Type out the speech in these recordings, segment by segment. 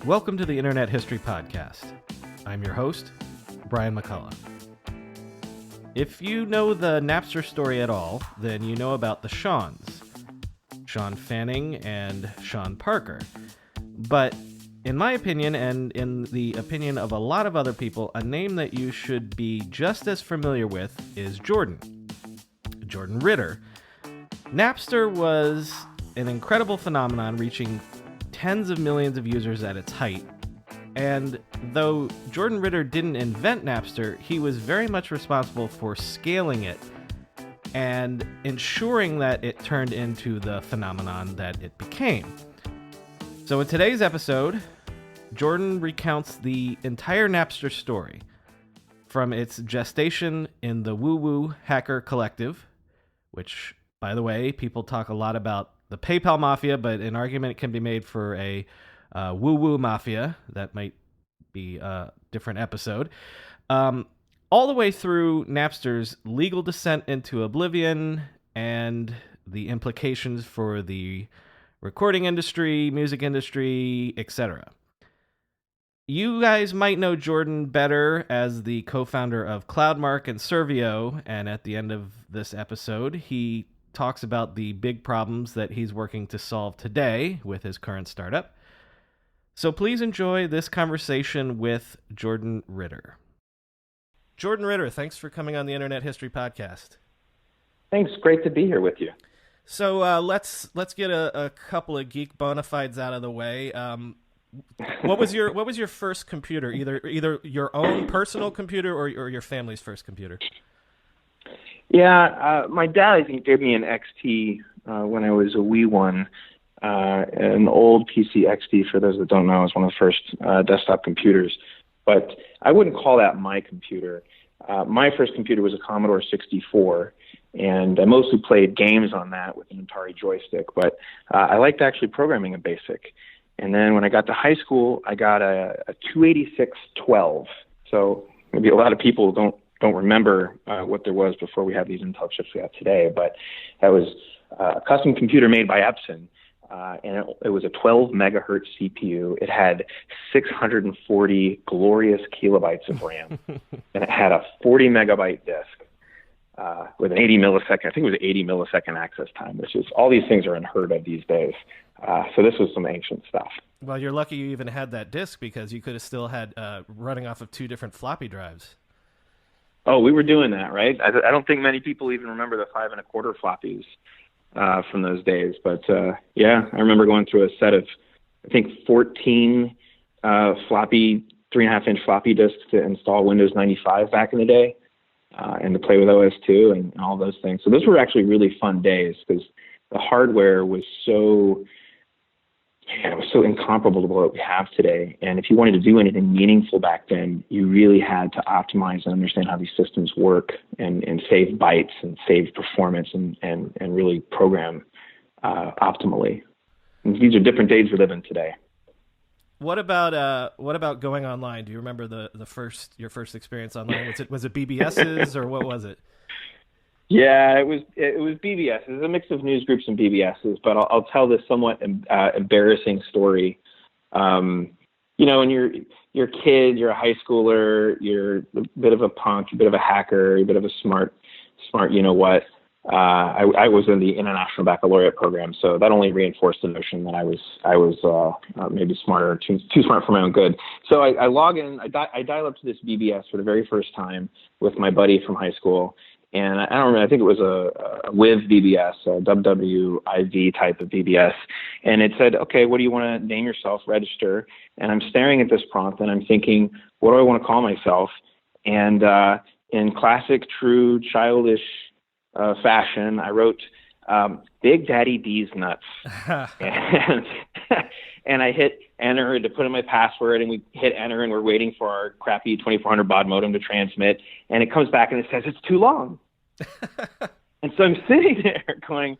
Welcome to the Internet History Podcast. I'm your host, Brian McCullough. If you know the Napster story at all, then you know about the Seans, Sean Fanning and Sean Parker. But in my opinion, and in the opinion of a lot of other people, a name that you should be just as familiar with is Jordan Ritter. Napster was an incredible phenomenon, reaching tens of millions of users at its height. And though Jordan Ritter didn't invent Napster, he was very much responsible for scaling it and ensuring that it turned into the phenomenon that it became. So in today's episode, Jordan recounts the entire Napster story, from its gestation in the woooo hacker collective, which, by the way, people talk a lot about the PayPal mafia, but an argument can be made for a woooo mafia. That might be a different episode. All the way through Napster's legal descent into oblivion and the implications for the recording industry, music industry, etc. You guys might know Jordan better as the co-founder of Cloudmark and Servio, and at the end of this episode, he talks about the big problems that he's working to solve today with his current startup. So please enjoy this conversation with Jordan Ritter. Jordan Ritter, thanks for coming on the Internet History Podcast. Thanks. Great to be here with you. So let's get a couple of geek bona fides out of the way. What was your first computer? Either your own personal computer or your family's first computer? Yeah, my dad, I think, gave me an XT when I was a wee one. An old PC XT, for those that don't know, is one of the first desktop computers. But I wouldn't call that my computer. My first computer was a Commodore 64, and I mostly played games on that with an Atari joystick. But I liked actually programming in BASIC. And then when I got to high school, I got a 286-12. So maybe a lot of people don't remember what there was before we had these Intel chips we have today, but that was a custom computer made by Epson, and it was a 12 megahertz CPU. It had 640 glorious kilobytes of RAM, and it had a 40 megabyte disk with an 80 millisecond, I think it was 80 millisecond access time, which is, all these things are unheard of these days. So this was some ancient stuff. Well, you're lucky you even had that disk, because you could have still had running off of 2 different floppy drives. Oh, we were doing that, right? I don't think many people even remember the 5 1/4 floppies from those days. But yeah, I remember going through a set of, I think, 14 floppy, 3.5-inch floppy disks to install Windows 95 back in the day, and to play with OS2 and all those things. So those were actually really fun days, because the hardware was so incomparable to what we have today. And if you wanted to do anything meaningful back then, you really had to optimize and understand how these systems work, and save bytes and save performance, and really program optimally. And these are different days we live in today. What about going online? Do you remember your first experience online? Was it BBS's or what was it? Yeah, it was BBS. It was a mix of news groups and BBSs, but I'll tell this somewhat embarrassing story. When you're a kid, you're a high schooler, you're a bit of a punk, a bit of a hacker, a bit of a smart, you know what. I was in the International Baccalaureate program, so that only reinforced the notion that I was maybe smarter, too smart for my own good. So I log in, I dial up to this BBS for the very first time with my buddy from high school. And I don't remember, I think it was a WIV BBS, a WWIV type of BBS. And it said, okay, what do you want to name yourself, register? And I'm staring at this prompt and I'm thinking, what do I want to call myself? And in classic, true, childish fashion, I wrote Big Daddy D's nuts. and and I hit enter to put in my password, and we hit enter, and we're waiting for our crappy 2400 baud modem to transmit, and it comes back and it says it's too long. And so I'm sitting there going,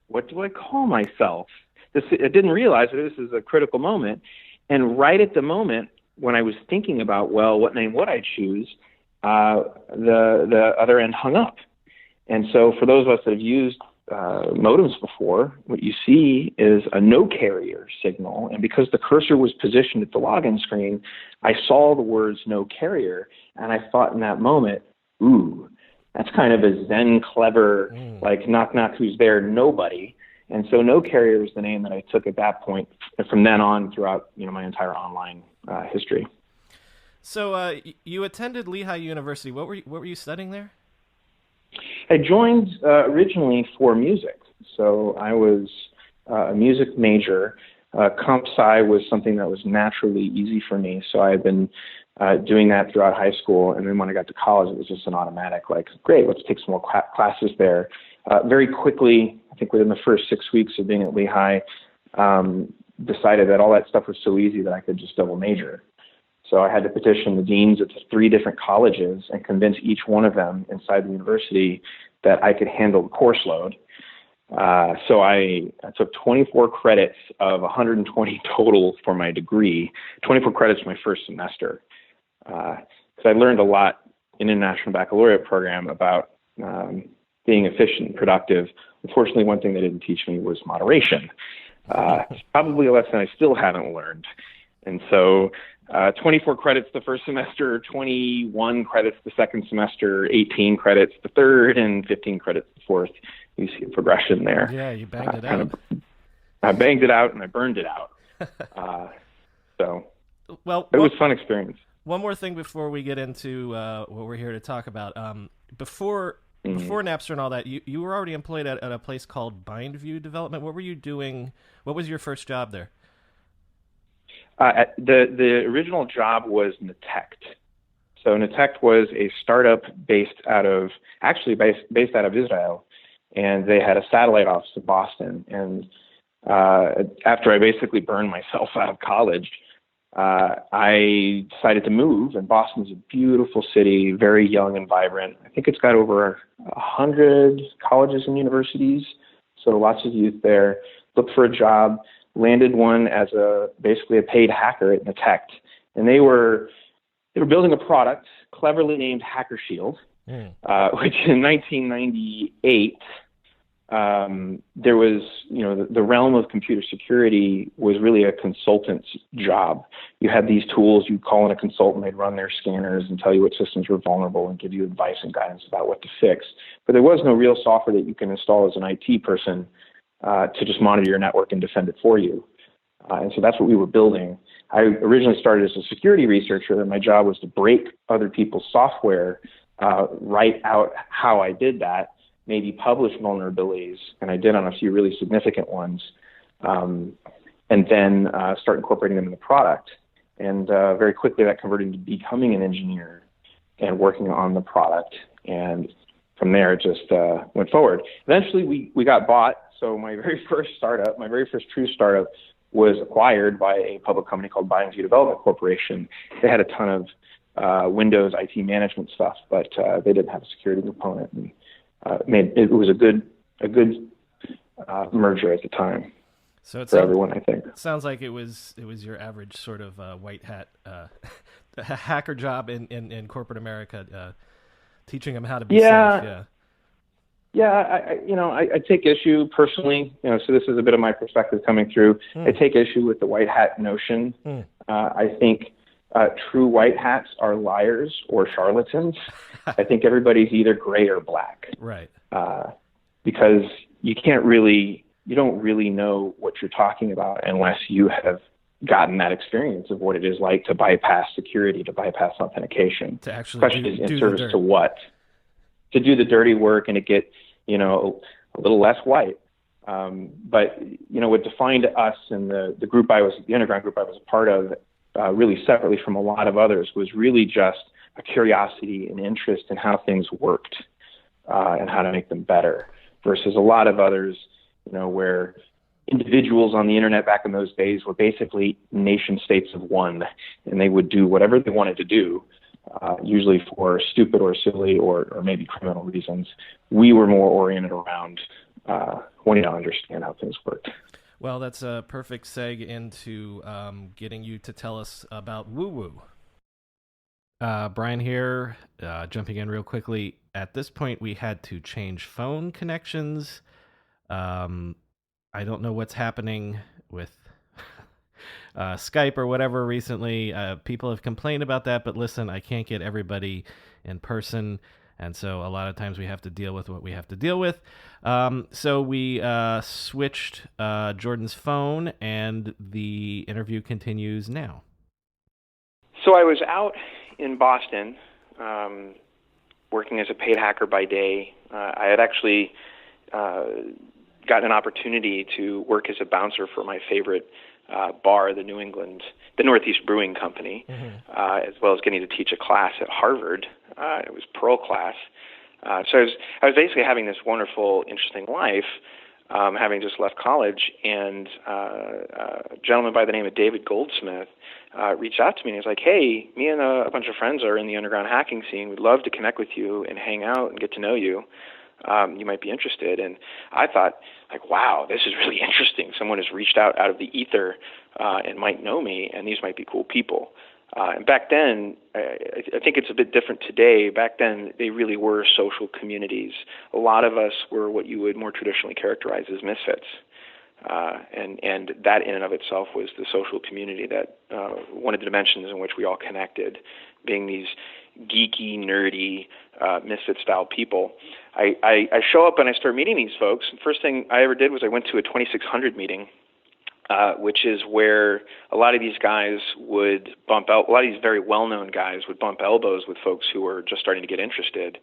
what do I call myself? I didn't realize that this is a critical moment. And right at the moment when I was thinking about, well, what name would I choose, the other end hung up. And so for those of us that have used modems before, what you see is a no carrier signal. And because the cursor was positioned at the login screen, I saw the words no carrier. And I thought in that moment, ooh, that's kind of a Zen clever, like knock, knock, who's there? Nobody. And so no carrier is the name that I took at that point, and from then on throughout, my entire online history. So you attended Lehigh University. What were you studying there? I joined originally for music. So I was a music major. Comp sci was something that was naturally easy for me. So I had been doing that throughout high school. And then when I got to college, it was just an automatic, like, great, let's take some more classes there. Very quickly, I think within the first 6 weeks of being at Lehigh, decided that all that stuff was so easy that I could just double major. So I had to petition the deans of the 3 different colleges and convince each one of them inside the university that I could handle the course load. So I took 24 credits of 120 total for my degree, 24 credits my first semester. Because I learned a lot in the International Baccalaureate program about being efficient and productive. Unfortunately, one thing they didn't teach me was moderation. It's probably a lesson I still haven't learned. And so 24 credits the first semester, 21 credits the second semester, 18 credits the third, and 15 credits the fourth. You see a progression there. Yeah, you banged it out. I banged it out and I burned it out. Well, it was a fun experience. One more thing before we get into what we're here to talk about. Before Napster and all that, you were already employed at a place called BindView Development. What were you doing? What was your first job there? The original job was Netect. So Netect was a startup based out of Israel, and they had a satellite office in Boston. And after I basically burned myself out of college, I decided to move. And Boston's a beautiful city, very young and vibrant. I think it's got over 100 colleges and universities, so lots of youth there. Looked for a job. Landed one as basically a paid hacker at Netect, and they were building a product cleverly named Hacker Shield, which in 1998 there was the realm of computer security was really a consultant's job. You had these tools, you'd call in a consultant, they'd run their scanners and tell you what systems were vulnerable and give you advice and guidance about what to fix. But there was no real software that you can install as an IT person to just monitor your network and defend it for you. And so that's what we were building. I originally started as a security researcher, and my job was to break other people's software, write out how I did that, maybe publish vulnerabilities, and I did on a few really significant ones, and then start incorporating them in the product. And very quickly that converted into becoming an engineer and working on the product. And from there, it just went forward. Eventually, we got bought. So my very first true startup, was acquired by a public company called BindView Development Corporation. They had a ton of Windows IT management stuff, but they didn't have a security component. And it was a good merger at the time. So for everyone, I think. It sounds like it was your average sort of white hat hacker job in corporate America, teaching them how to be safe. Yeah. Yeah, I take issue personally, so this is a bit of my perspective coming through. I take issue with the white hat notion. I think true white hats are liars or charlatans. I think everybody's either gray or black. Right. Because you don't really know what you're talking about unless you have gotten that experience of what it is like to bypass security, to bypass authentication. To actually question is in service to what? To do the dirty work and to get, a little less white. But, what defined us and the group the underground group I was a part of, really separately from a lot of others, was really just a curiosity and interest in how things worked and how to make them better. versus a lot of others, where individuals on the internet back in those days were basically nation states of one, and they would do whatever they wanted to do, usually for stupid or silly or maybe criminal reasons. We were more oriented around wanting to understand how things worked. Well, that's a perfect seg into getting you to tell us about woooo. Brian here, jumping in real quickly. At this point, we had to change phone connections. I don't know what's happening with Skype or whatever recently. People have complained about that, but listen, I can't get everybody in person, and so a lot of times we have to deal with what we have to deal with. So we switched Jordan's phone, and the interview continues now. So I was out in Boston, working as a paid hacker by day. I had actually gotten an opportunity to work as a bouncer for my favorite bar, the Northeast Brewing Company, as well as getting to teach a class at Harvard. It was Pearl class. So I was basically having this wonderful, interesting life, having just left college, and a gentleman by the name of David Goldsmith reached out to me and he was like, "Hey, me and a bunch of friends are in the underground hacking scene. We'd love to connect with you and hang out and get to know you. You might be interested." And I thought, like, wow, this is really interesting. Someone has reached out of the ether and might know me, and these might be cool people. And back then, I think it's a bit different today. Back then, they really were social communities. A lot of us were what you would more traditionally characterize as misfits. And that in and of itself was the social community that one of the dimensions in which we all connected, being these geeky, nerdy, misfit-style people. I show up and I start meeting these folks. The first thing I ever did was I went to a 2600 meeting, which is where a lot of these guys would a lot of these very well-known guys would bump elbows with folks who were just starting to get interested.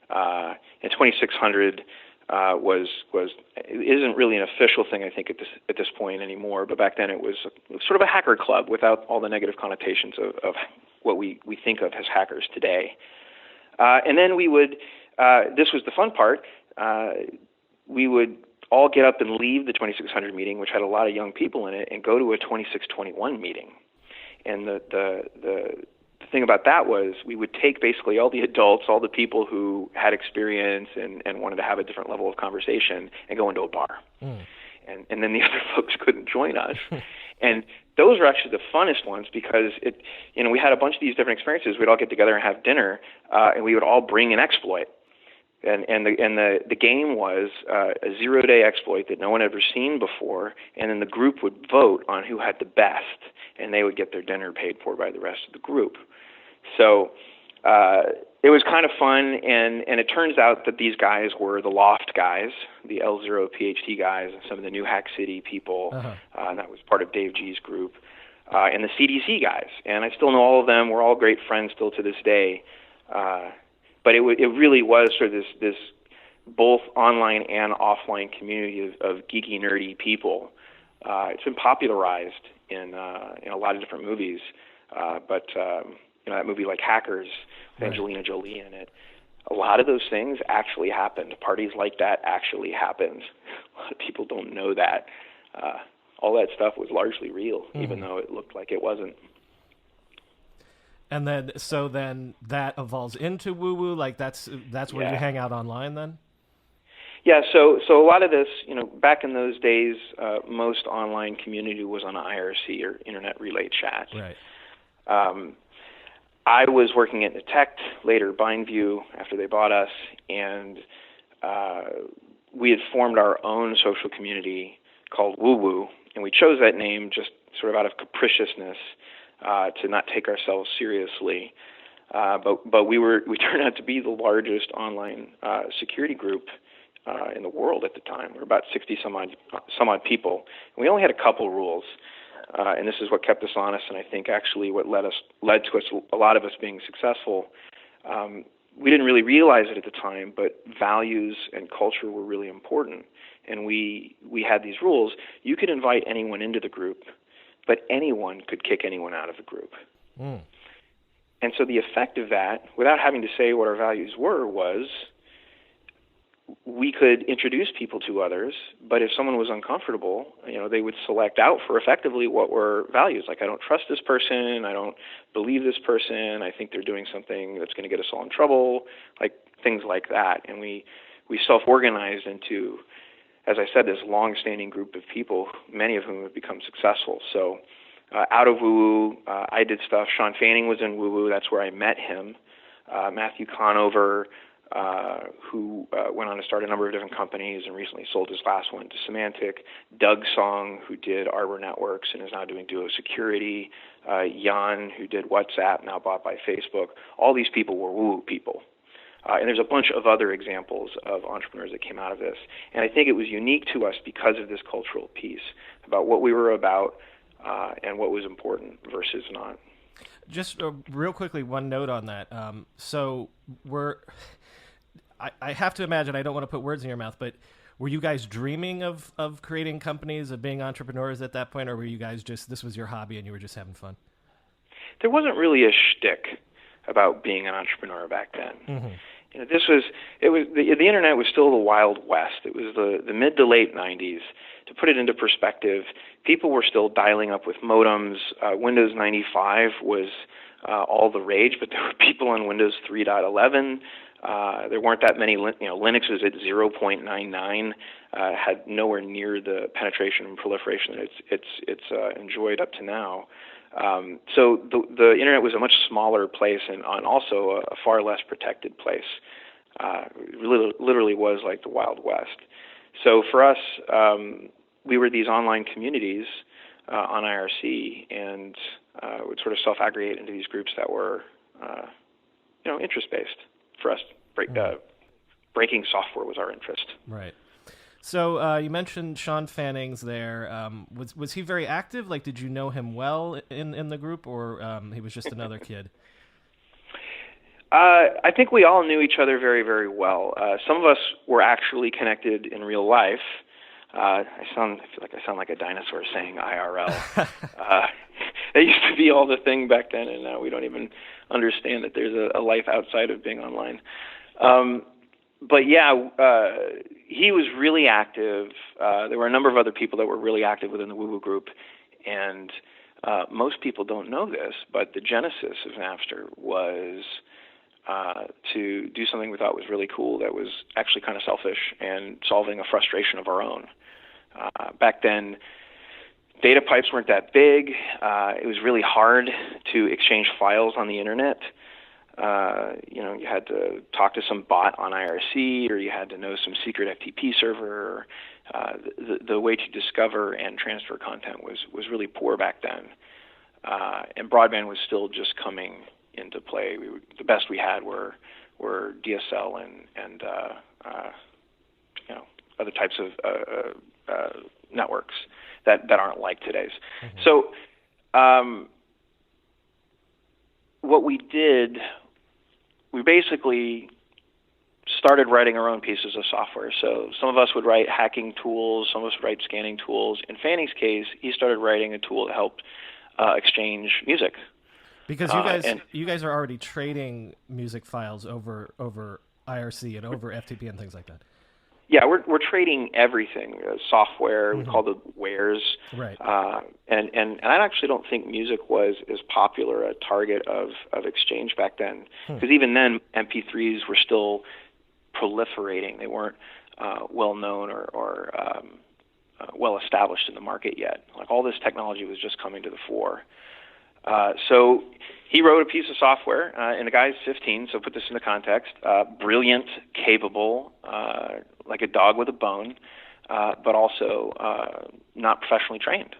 And 2600 isn't really an official thing, I think, at this point anymore. But back then it was sort of a hacker club without all the negative connotations of what we think of as hackers today. And then we would, this was the fun part, we would all get up and leave the 2600 meeting, which had a lot of young people in it, and go to a 2621 meeting. And the thing about that was we would take basically all the adults, all the people who had experience and wanted to have a different level of conversation, and go into a bar. And then the other folks couldn't join us. And those were actually the funnest ones because we had a bunch of these different experiences. We'd all get together and have dinner, and we would all bring an exploit. And the game was a 0-day exploit that no one had ever seen before, and then the group would vote on who had the best, and they would get their dinner paid for by the rest of the group. So it was kind of fun, and it turns out that these guys were the Loft guys, the L0 PhD guys, and some of the New Hack City people, and that was part of Dave G's group, and the CDC guys. And I still know all of them. We're all great friends still to this day. But it really was sort of this both online and offline community of geeky, nerdy people. It's been popularized in a lot of different movies, but that movie like Hackers with Angelina Jolie in it, a lot of those things actually happened. Parties like that actually happened. A lot of people don't know that. All that stuff was largely real, even though it looked like it wasn't. And then, so then that evolves into woooo, like that's where you hang out online then? Yeah, so a lot of this, back in those days, most online community was on IRC or Internet Relay Chat. Right. I was working at Detect, later BindView, after they bought us, and we had formed our own social community called woooo, and we chose that name just sort of out of capriciousness, to not take ourselves seriously, but we turned out to be the largest online security group in the world at the time. We were about 60 some odd people, and we only had a couple rules, and this is what kept us honest, and I think actually what led to us a lot of us being successful. We didn't really realize it at the time, but values and culture were really important, and we had these rules. You could invite anyone into the group, but anyone could kick anyone out of the group. And so the effect of that, without having to say what our values were, was we could introduce people to others, but if someone was uncomfortable, they would select out for effectively what were values. Like, I don't trust this person, I don't believe this person, I think they're doing something that's going to get us all in trouble, like things like that. And we self-organized into, as I said, this long-standing group of people, many of whom have become successful. So out of woooo, I did stuff. Sean Fanning was in woooo. That's where I met him. Matthew Conover, who went on to start a number of different companies and recently sold his last one to Symantec. Doug Song, who did Arbor Networks and is now doing Duo Security. Jan, who did WhatsApp, now bought by Facebook. All these people were woooo people. And there's a bunch of other examples of entrepreneurs that came out of this. And I think it was unique to us because of this cultural piece about what we were about and what was important versus not. Just real quickly, one note on that. I have to imagine, I don't want to put words in your mouth, but were you guys dreaming of creating companies, of being entrepreneurs at that point, or were you guys just, this was your hobby and you were just having fun? There wasn't really a shtick about being an entrepreneur back then. Mm-hmm. The internet was still the Wild West. It was the mid to late 90s. To put it into perspective, people were still dialing up with modems. Windows 95 was all the rage, but there were people on Windows 3.11. There weren't that many. Linux was at 0.99, had nowhere near the penetration and proliferation that it's enjoyed up to now. So the internet was a much smaller place and also a far less protected place. It literally was like the Wild West. So for us, we were these online communities on IRC and would sort of self-aggregate into these groups that were, interest-based. For us, breaking software was our interest. Right. So you mentioned Sean Fanning's there. Was he very active? Like, did you know him well in the group, or he was just another kid? I think we all knew each other very, very well. Some of us were actually connected in real life. I feel like I sound like a dinosaur saying IRL. That used to be all the thing back then, and now we don't even understand that there's a life outside of being online. But yeah, he was really active. There were a number of other people that were really active within the woooo group, and most people don't know this, but the genesis of Napster was to do something we thought was really cool that was actually kind of selfish and solving a frustration of our own. Back then, data pipes weren't that big. It was really hard to exchange files on the internet. You had to talk to some bot on IRC, or you had to know some secret FTP server. The way to discover and transfer content was really poor back then. And broadband was still just coming into play. The best we had were DSL and other types of networks that aren't like today's. Mm-hmm. So what we did, we basically started writing our own pieces of software. So some of us would write hacking tools, some of us would write scanning tools. In Fanning's case, he started writing a tool that helped exchange music. Because you guys are already trading music files over IRC and over FTP and things like that. Yeah, we're trading everything, software. Mm-hmm. We call them wares. Right. And I actually don't think music was as popular a target of exchange back then. Because even then, MP3s were still proliferating. They weren't well known or well established in the market yet. Like, all this technology was just coming to the fore. So he wrote a piece of software, and the guy's 15, so put this into context, brilliant, capable, like a dog with a bone, but also not professionally trained.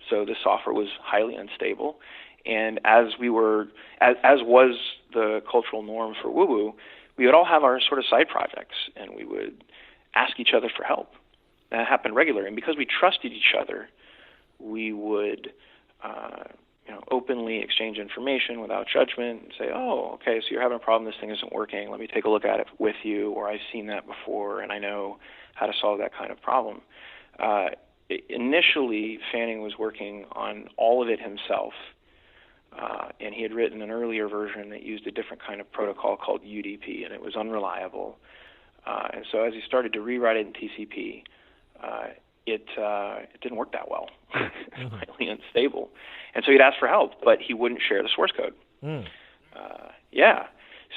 So this software was highly unstable. And as was the cultural norm for woooo, we would all have our sort of side projects, and we would ask each other for help. That happened regularly. And because we trusted each other, we would openly exchange information without judgment and say, oh, okay, so you're having a problem, this thing isn't working, let me take a look at it with you, or I've seen that before and I know how to solve that kind of problem. Initially, Fanning was working on all of it himself, and he had written an earlier version that used a different kind of protocol called UDP, and it was unreliable. And so as he started to rewrite it in TCP, it didn't work that well. It's highly unstable. And so he'd ask for help, but he wouldn't share the source code.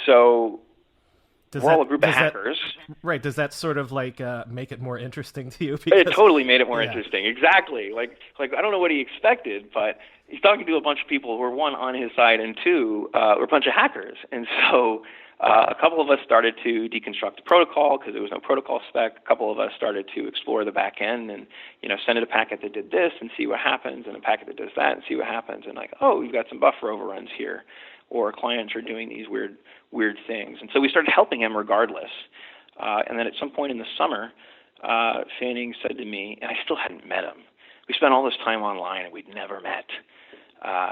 So we're all a group of hackers. Right. Does that sort of like make it more interesting to you? It totally made it more interesting. Exactly. Like I don't know what he expected, but he's talking to a bunch of people who are, one, on his side, and two, we're a bunch of hackers. And so a couple of us started to deconstruct the protocol because there was no protocol spec. A couple of us started to explore the back end and, send it a packet that did this and see what happens, and a packet that does that and see what happens. And like, oh, we've got some buffer overruns here, or clients are doing these weird things. And so we started helping him regardless. And then at some point in the summer, Fanning said to me, and I still hadn't met him. We spent all this time online and we'd never met.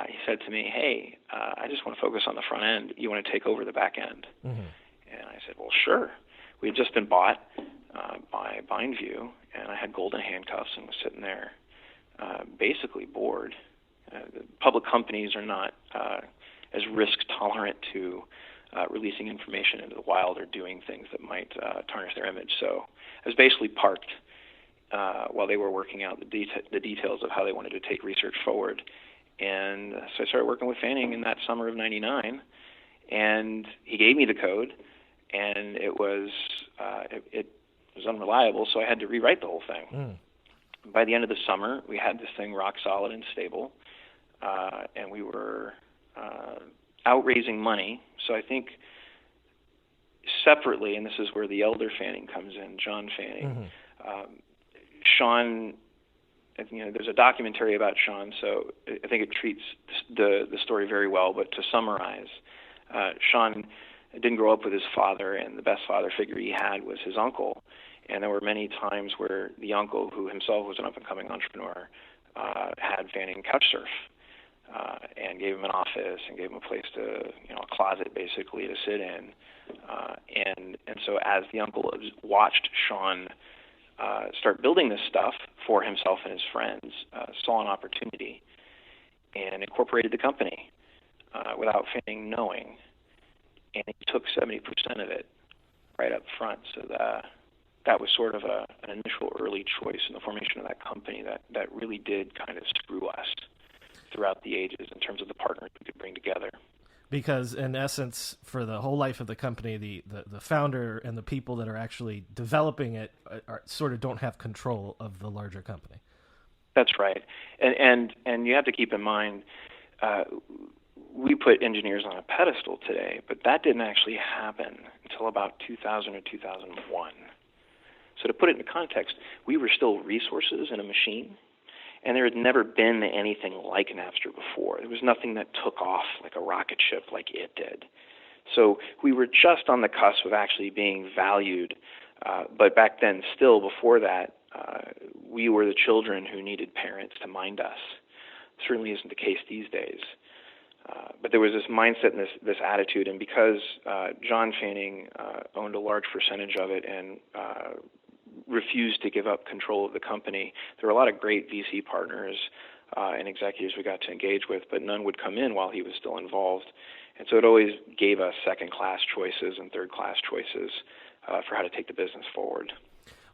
He said to me, hey, I just want to focus on the front end. You want to take over the back end? And I said, well, sure. We had just been bought by BindView, and I had golden handcuffs and was sitting there basically bored. The public companies are not as risk-tolerant to releasing information into the wild or doing things that might tarnish their image. So I was basically parked while they were working out the details of how they wanted to take research forward. And so I started working with Fanning in that summer of '99, and he gave me the code, and it was unreliable, so I had to rewrite the whole thing. By the end of the summer, we had this thing rock solid and stable, and we were out raising money. So I think separately, and this is where the elder Fanning comes in, John Fanning, Sean. There's a documentary about Sean, so I think it treats the story very well. But to summarize, Sean didn't grow up with his father, and the best father figure he had was his uncle. And there were many times where the uncle, who himself was an up-and-coming entrepreneur, had Fanning couch surf and gave him an office and gave him a place to, a closet basically to sit in. And so as the uncle watched Sean start building this stuff for himself and his friends, saw an opportunity and incorporated the company without Fanning knowing. And he took 70% of it right up front. So that was sort of an initial early choice in the formation of that company that really did kind of screw us throughout the ages in terms of the partners we could bring together. Because in essence, for the whole life of the company, the founder and the people that are actually developing it sort of don't have control of the larger company. That's right. And you have to keep in mind, we put engineers on a pedestal today, but that didn't actually happen until about 2000 or 2001. So to put it into context, we were still resources in a machine, and there had never been anything like Napster before. There was nothing that took off like a rocket ship like it did. So we were just on the cusp of actually being valued. But back then, still before that, we were the children who needed parents to mind us. Certainly isn't the case these days. But there was this mindset and this attitude, and because John Fanning owned a large percentage of it and refused to give up control of the company, there were a lot of great VC partners and executives we got to engage with, but none would come in while he was still involved. And so it always gave us second-class choices and third-class choices for how to take the business forward.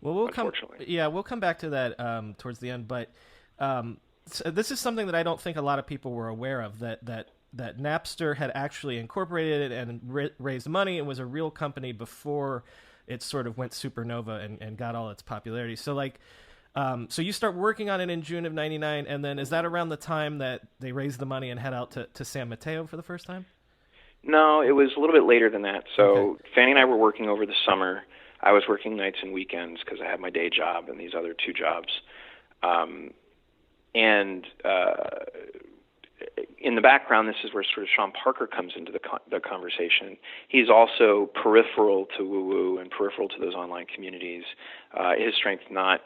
Well, we'll come back to that towards the end, but so this is something that I don't think a lot of people were aware of, that Napster had actually incorporated it and raised money and was a real company before it sort of went supernova and got all its popularity. So so you start working on it in June of '99, and then is that around the time that they raised the money and head out to San Mateo for the first time? No, it was a little bit later than that. So Fanny and I were working over the summer. I was working nights and weekends because I had my day job and these other two jobs. In the background, this is where sort of Sean Parker comes into the conversation. He's also peripheral to woooo and peripheral to those online communities. His strength not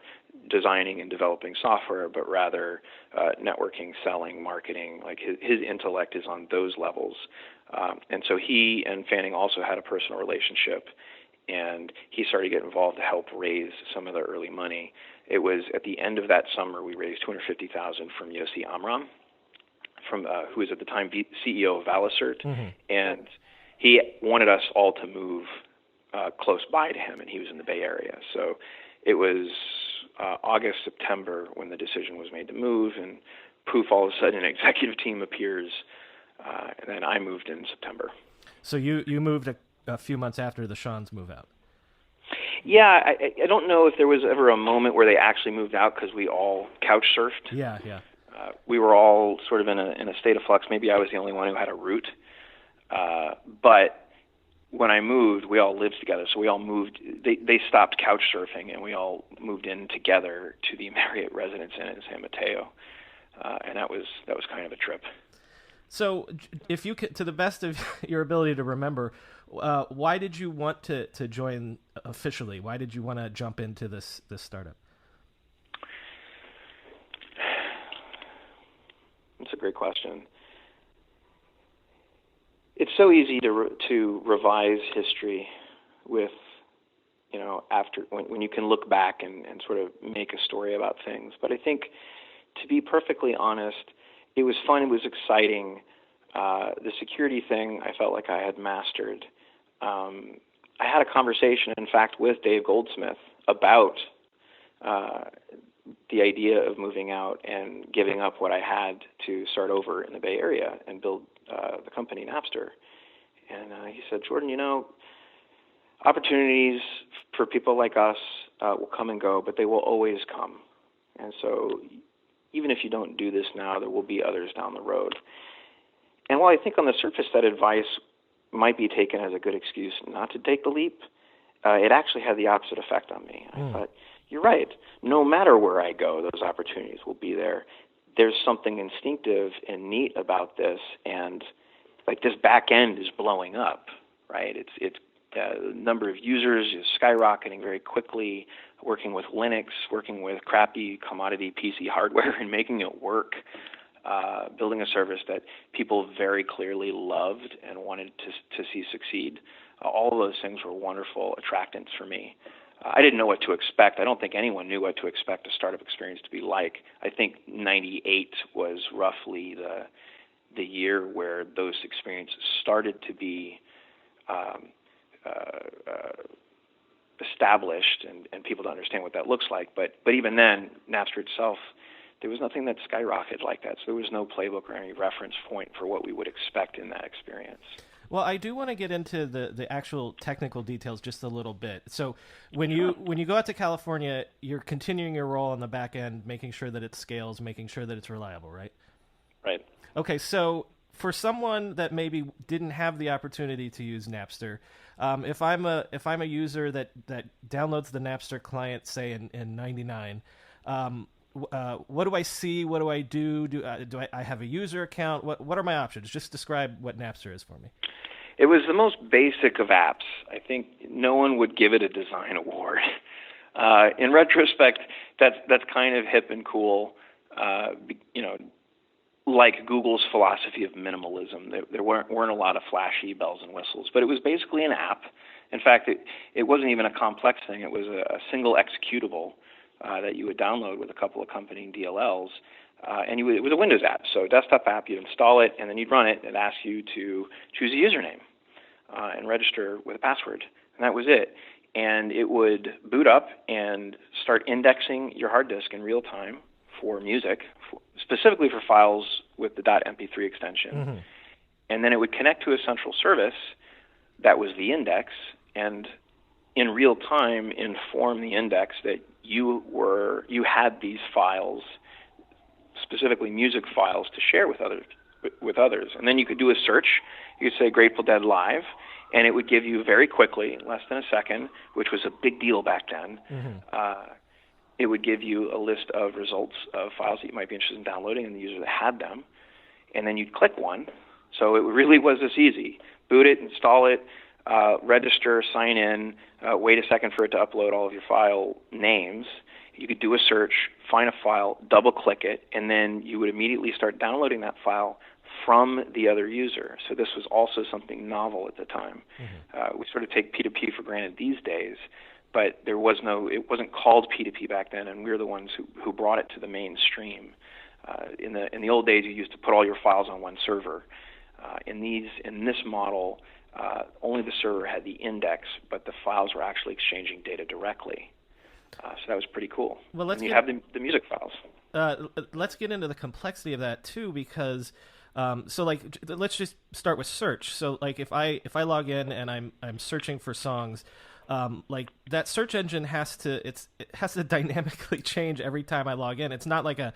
designing and developing software, but rather networking, selling, marketing. Like his intellect is on those levels. And so he and Fanning also had a personal relationship, and he started to get involved to help raise some of the early money. It was at the end of that summer we raised $250,000 from Yossi Amram, who was at the time CEO of Valicert, and he wanted us all to move close by to him, and he was in the Bay Area. So it was August, September when the decision was made to move, and poof, all of a sudden an executive team appears, and then I moved in September. So you moved a few months after the Sean's move out. Yeah, I don't know if there was ever a moment where they actually moved out because we all couch surfed. Yeah. We were all sort of in a state of flux. Maybe I was the only one who had a route. But when I moved, we all lived together. So we all moved. They stopped couch surfing, and we all moved in together to the Marriott Residence Inn in San Mateo. And that was kind of a trip. So, if you could, to the best of your ability to remember, why did you want to join officially? Why did you want to jump into this startup? That's a great question. It's so easy to revise history with, after when you can look back and sort of make a story about things. But I think, to be perfectly honest, it was fun. It was exciting. The security thing, I felt like I had mastered. I had a conversation, in fact, with Dave Goldsmith about the idea of moving out and giving up what I had to start over in the Bay Area and build the company Napster. And he said, Jordan, opportunities for people like us will come and go, but they will always come. And so even if you don't do this now, there will be others down the road. And while I think on the surface that advice might be taken as a good excuse not to take the leap, it actually had the opposite effect on me. I thought, you're right. No matter where I go, those opportunities will be there. There's something instinctive and neat about this, and like this back end is blowing up, right? It's the number of users is skyrocketing very quickly, working with Linux, working with crappy commodity PC hardware and making it work, building a service that people very clearly loved and wanted to see succeed. All of those things were wonderful attractants for me. I didn't know what to expect. I don't think anyone knew what to expect a startup experience to be like. I think 98 was roughly the year where those experiences started to be established and people to understand what that looks like. But even then, Napster itself, there was nothing that skyrocketed like that. So there was no playbook or any reference point for what we would expect in that experience. Well, I do want to get into the actual technical details just a little bit. So when you go out to California, you're continuing your role on the back end, making sure that it scales, making sure that it's reliable, right? Right. Okay, so for someone that maybe didn't have the opportunity to use Napster, if I'm a user that downloads the Napster client, say in '99, what do I see? What do I do? Do I have a user account? What are my options? Just describe what Napster is for me. It was the most basic of apps. I think no one would give it a design award. In retrospect, that's kind of hip and cool. Like Google's philosophy of minimalism. There weren't a lot of flashy bells and whistles, but it was basically an app. In fact, it wasn't even a complex thing. It was a single executable that you would download with a couple of accompanying DLLs, and it was a Windows app. So a desktop app, you'd install it, and then you'd run it. It asked you to choose a username and register with a password, and that was it. And it would boot up and start indexing your hard disk in real time for music, specifically for files with the .mp3 extension. Mm-hmm. And then it would connect to a central service that was the index, and in real time inform the index that you had these files, specifically music files, to share with others. And then you could do a search. You could say Grateful Dead Live, and it would give you very quickly, less than a second, which was a big deal back then. Mm-hmm. It would give you a list of results of files that you might be interested in downloading and the user that had them. And then you'd click one. So it really was this easy. Boot it, install it, register, sign in, wait a second for it to upload all of your file names. You could do a search, find a file, double-click it, and then you would immediately start downloading that file from the other user. So this was also something novel at the time. Mm-hmm. We sort of take P2P for granted these days, but it wasn't called P2P back then, and we were the ones who brought it to the mainstream. In the old days, you used to put all your files on one server. In this model, only the server had the index, but the files were actually exchanging data directly. So that was pretty cool. Well, and you have the music files. Let's get into the complexity of that too, because let's just start with search. So like if I log in and I'm searching for songs, like that search engine has to dynamically change every time I log in. It's not like a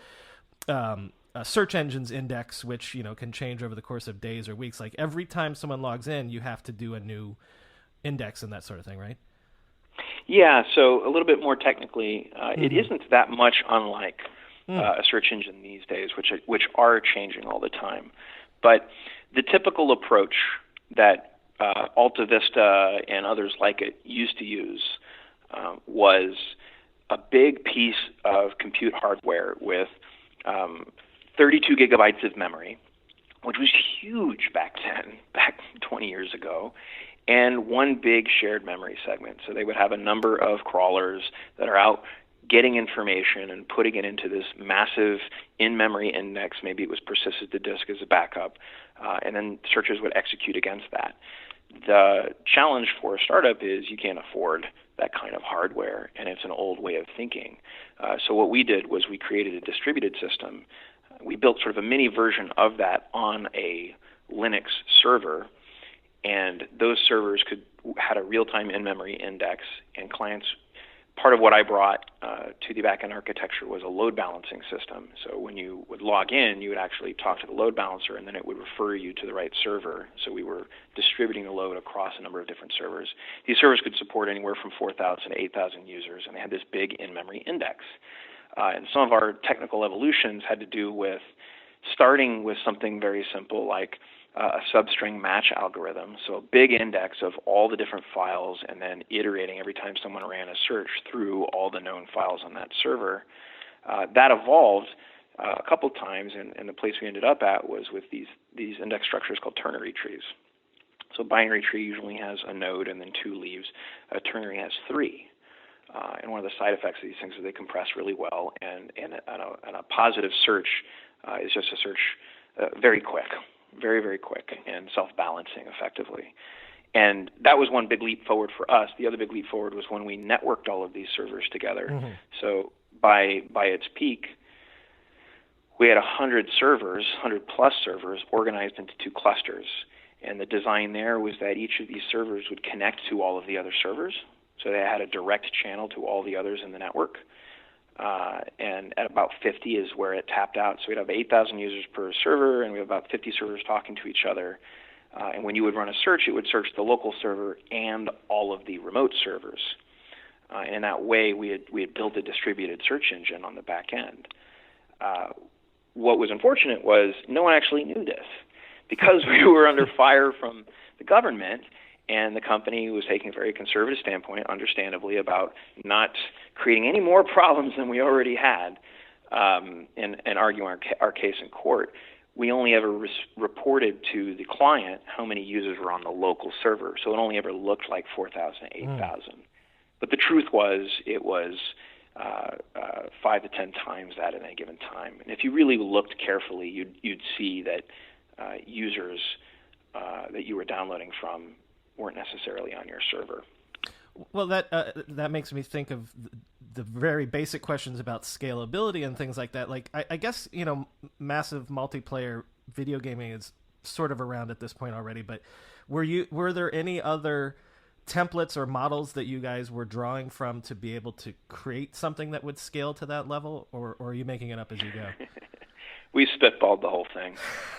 search engine's index, which can change over the course of days or weeks. Like every time someone logs in, you have to do a new index and that sort of thing, right? Yeah. So a little bit more technically, it isn't that much unlike a search engine these days, which are changing all the time. But the typical approach that Alta Vista and others like it used to use was a big piece of compute hardware with 32 gigabytes of memory, which was huge back then, back 20 years ago, and one big shared memory segment. So they would have a number of crawlers that are out getting information and putting it into this massive in-memory index. Maybe it was persisted to disk as a backup, and then searchers would execute against that. The challenge for a startup is you can't afford that kind of hardware, and it's an old way of thinking. So what we did was we created a distributed system. We built sort of a mini version of that on a Linux server, and those servers had a real-time in-memory index, and clients. Part of what I brought to the backend architecture was a load balancing system. So when you would log in, you would actually talk to the load balancer, and then it would refer you to the right server. So we were distributing the load across a number of different servers. These servers could support anywhere from 4,000 to 8,000 users, and they had this big in-memory index. And some of our technical evolutions had to do with starting with something very simple like a substring match algorithm, so a big index of all the different files, and then iterating every time someone ran a search through all the known files on that server. That evolved a couple times, and the place we ended up at was with these index structures called ternary trees. So a binary tree usually has a node and then two leaves. A ternary has three. And one of the side effects of these things is they compress really well, and a positive search is just a search very quick. Very, very quick and self-balancing effectively. And that was one big leap forward for us. The other big leap forward was when we networked all of these servers together. So by its peak, we had 100 servers, 100 plus servers organized into two clusters. And the design there was that each of these servers would connect to all of the other servers. So they had a direct channel to all the others in the network. And at about 50 is where it tapped out. So we'd have 8,000 users per server, and we have about 50 servers talking to each other. And when you would run a search, it would search the local server and all of the remote servers. And in that way, we had built a distributed search engine on the back end. What was unfortunate was no one actually knew this. Because we were under fire from the government, and the company was taking a very conservative standpoint, understandably, about not creating any more problems than we already had, and arguing our case in court. We only ever reported to the client how many users were on the local server, so it only ever looked like 4,000, 8,000. But the truth was, it was 5 to 10 times that at any given time. And if you really looked carefully, you'd see that users that you were downloading from weren't necessarily on your server. Well, that makes me think of the very basic questions about scalability and things like that. Like, I guess, massive multiplayer video gaming is sort of around at this point already, but were there any other templates or models that you guys were drawing from to be able to create something that would scale to that level, or are you making it up as you go? We spitballed the whole thing.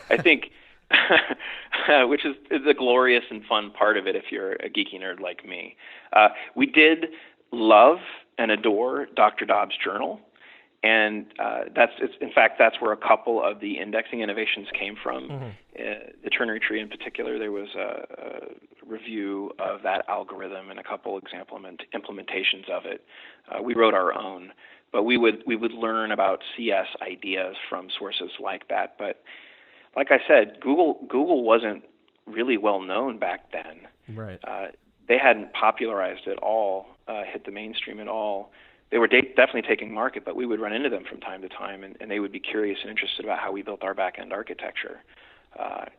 I think, which is the glorious and fun part of it if you're a geeky nerd like me. We did love and adore Dr. Dobbs' journal, and in fact, that's where a couple of the indexing innovations came from. The ternary tree in particular, there was a review of that algorithm and a couple example implementations of it. We wrote our own, but we would learn about CS ideas from sources like that. But like I said, Google wasn't really well known back then. Right. They hadn't popularized it all, hit the mainstream at all. They were definitely taking market, but we would run into them from time to time, and they would be curious and interested about how we built our back-end architecture.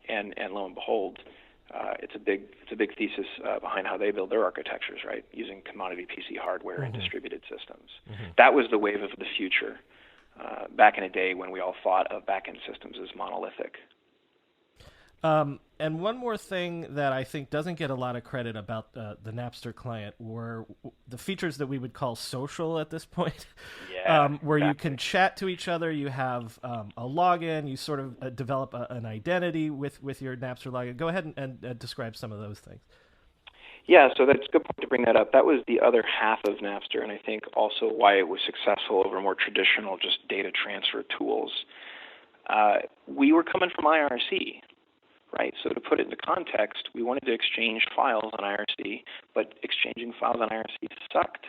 And lo and behold, It's a big thesis behind how they build their architectures, right? Using commodity PC hardware and distributed systems. That was the wave of the future back in a day when we all thought of back-end systems as monolithic. And one more thing that I think doesn't get a lot of credit about the Napster client were the features that we would call social at this point, where you can chat to each other. You have a login. You sort of develop an identity with your Napster login. Go ahead and describe some of those things. Yeah, so that's a good point to bring that up. That was the other half of Napster, and I think also why it was successful over more traditional just data transfer tools. We were coming from IRC. Right, so to put it into context, we wanted to exchange files on IRC, but exchanging files on IRC sucked.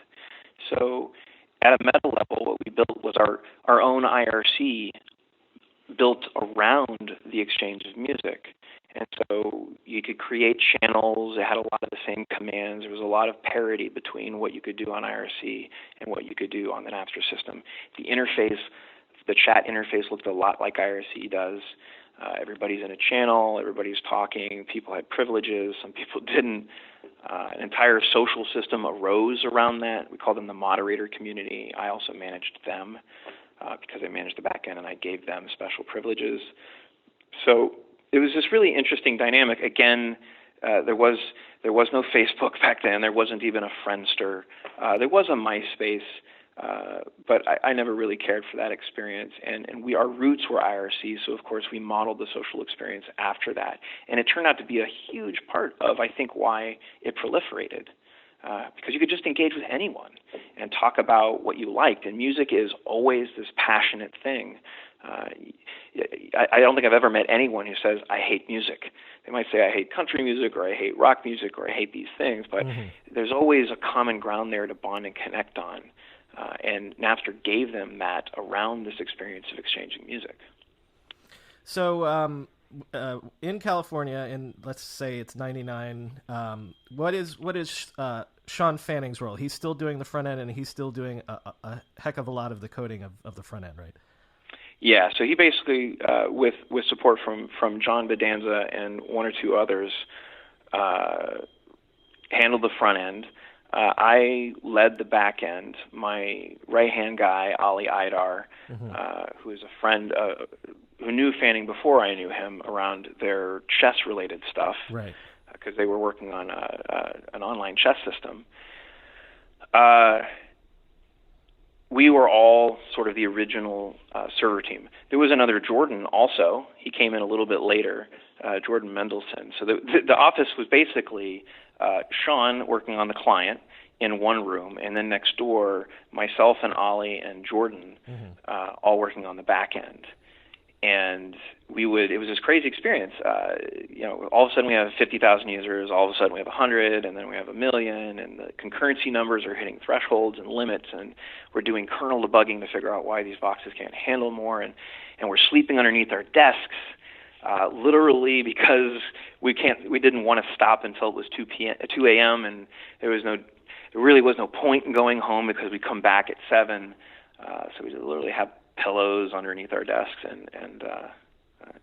So at a meta level, what we built was our own IRC built around the exchange of music. And so you could create channels. It had a lot of the same commands. There was a lot of parity between what you could do on IRC and what you could do on the Napster system. The interface, the chat interface looked a lot like IRC does. Everybody's in a channel, everybody's talking, people had privileges, some people didn't. An entire social system arose around that. We call them the moderator community. I also managed them because I managed the back end and I gave them special privileges. So it was this really interesting dynamic. Again, there was no Facebook back then. There wasn't even a Friendster. There was a MySpace. But I never really cared for that experience, and our roots were IRC, so of course we modeled the social experience after that, and it turned out to be a huge part of, I think, why it proliferated, because you could just engage with anyone and talk about what you liked, and music is always this passionate thing. I don't think I've ever met anyone who says, I hate music. They might say, I hate country music, or I hate rock music, or I hate these things, but there's always a common ground there to bond and connect on. And Napster gave them that around this experience of exchanging music. So in California, in let's say it's 99, what is Sean Fanning's role? He's still doing the front end, and he's still doing a heck of a lot of the coding of the front end, right? Yeah, so he basically, with support from John Bedanza and one or two others, handled the front end. I led the back end. My right-hand guy, Ali Idar, who is a friend who knew Fanning before I knew him around their chess-related stuff, right? Because they were working on an online chess system. We were all sort of the original server team. There was another Jordan also. He came in a little bit later, Jordan Mendelson. So the office was basically Sean working on the client in one room, and then next door, myself and Ollie and Jordan all working on the back end. And it was this crazy experience. All of a sudden we have 50,000 users, all of a sudden we have 100, and then we have 1 million, and the concurrency numbers are hitting thresholds and limits, and we're doing kernel debugging to figure out why these boxes can't handle more, and we're sleeping underneath our desks. Literally because we didn't want to stop until it was 2 a.m. and there really was no point in going home because we come back at 7. So we literally have pillows underneath our desks and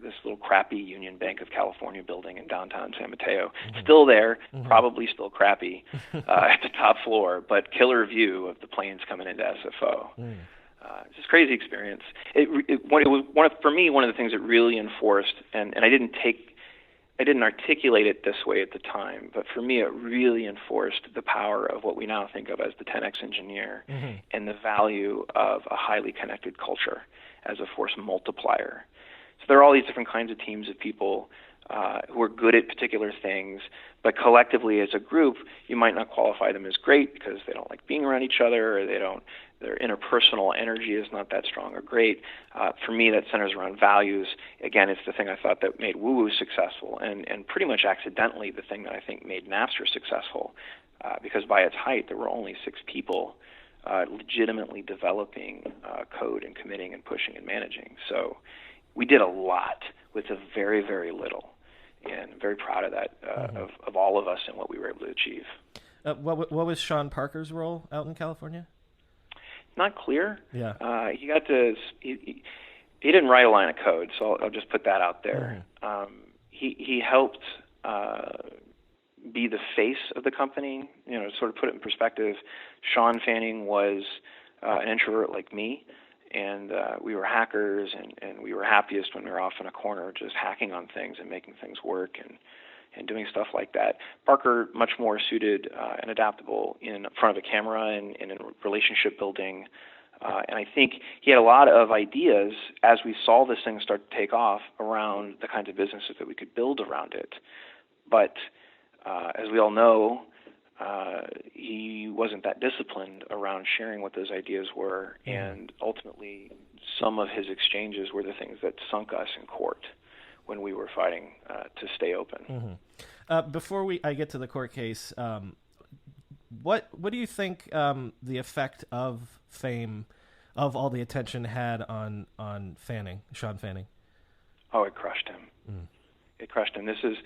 this little crappy Union Bank of California building in downtown San Mateo. Still there, probably still crappy at the top floor, but killer view of the planes coming into SFO. It's this crazy experience. It was for me one of the things that really enforced, and I didn't articulate it this way at the time, but for me it really enforced the power of what we now think of as the 10x engineer and the value of a highly connected culture as a force multiplier. So there are all these different kinds of teams of people who are good at particular things, but collectively as a group, you might not qualify them as great because they don't like being around each other, or their interpersonal energy is not that strong or great. For me, that centers around values. Again, it's the thing I thought that made woooo successful, and pretty much accidentally the thing that I think made Napster successful, because by its height, there were only 6 people legitimately developing code and committing and pushing and managing. So we did a lot with a very, very little. And I'm very proud of that, of all of us and what we were able to achieve. What was Sean Parker's role out in California? Not clear. Yeah. He got to. He didn't write a line of code, so I'll just put that out there. He helped be the face of the company. You know, to sort of put it in perspective, Sean Fanning was an introvert like me, and we were hackers, and we were happiest when we were off in a corner just hacking on things and making things work and doing stuff like that. Parker, much more suited and adaptable in front of a camera and in relationship building. And I think he had a lot of ideas as we saw this thing start to take off around the kinds of businesses that we could build around it. But as we all know, he wasn't that disciplined around sharing what those ideas were, and ultimately some of his exchanges were the things that sunk us in court when we were fighting to stay open. Before I get to the court case, what do you think the effect of fame, of all the attention had on Sean Fanning? Oh, it crushed him. It crushed him. This is,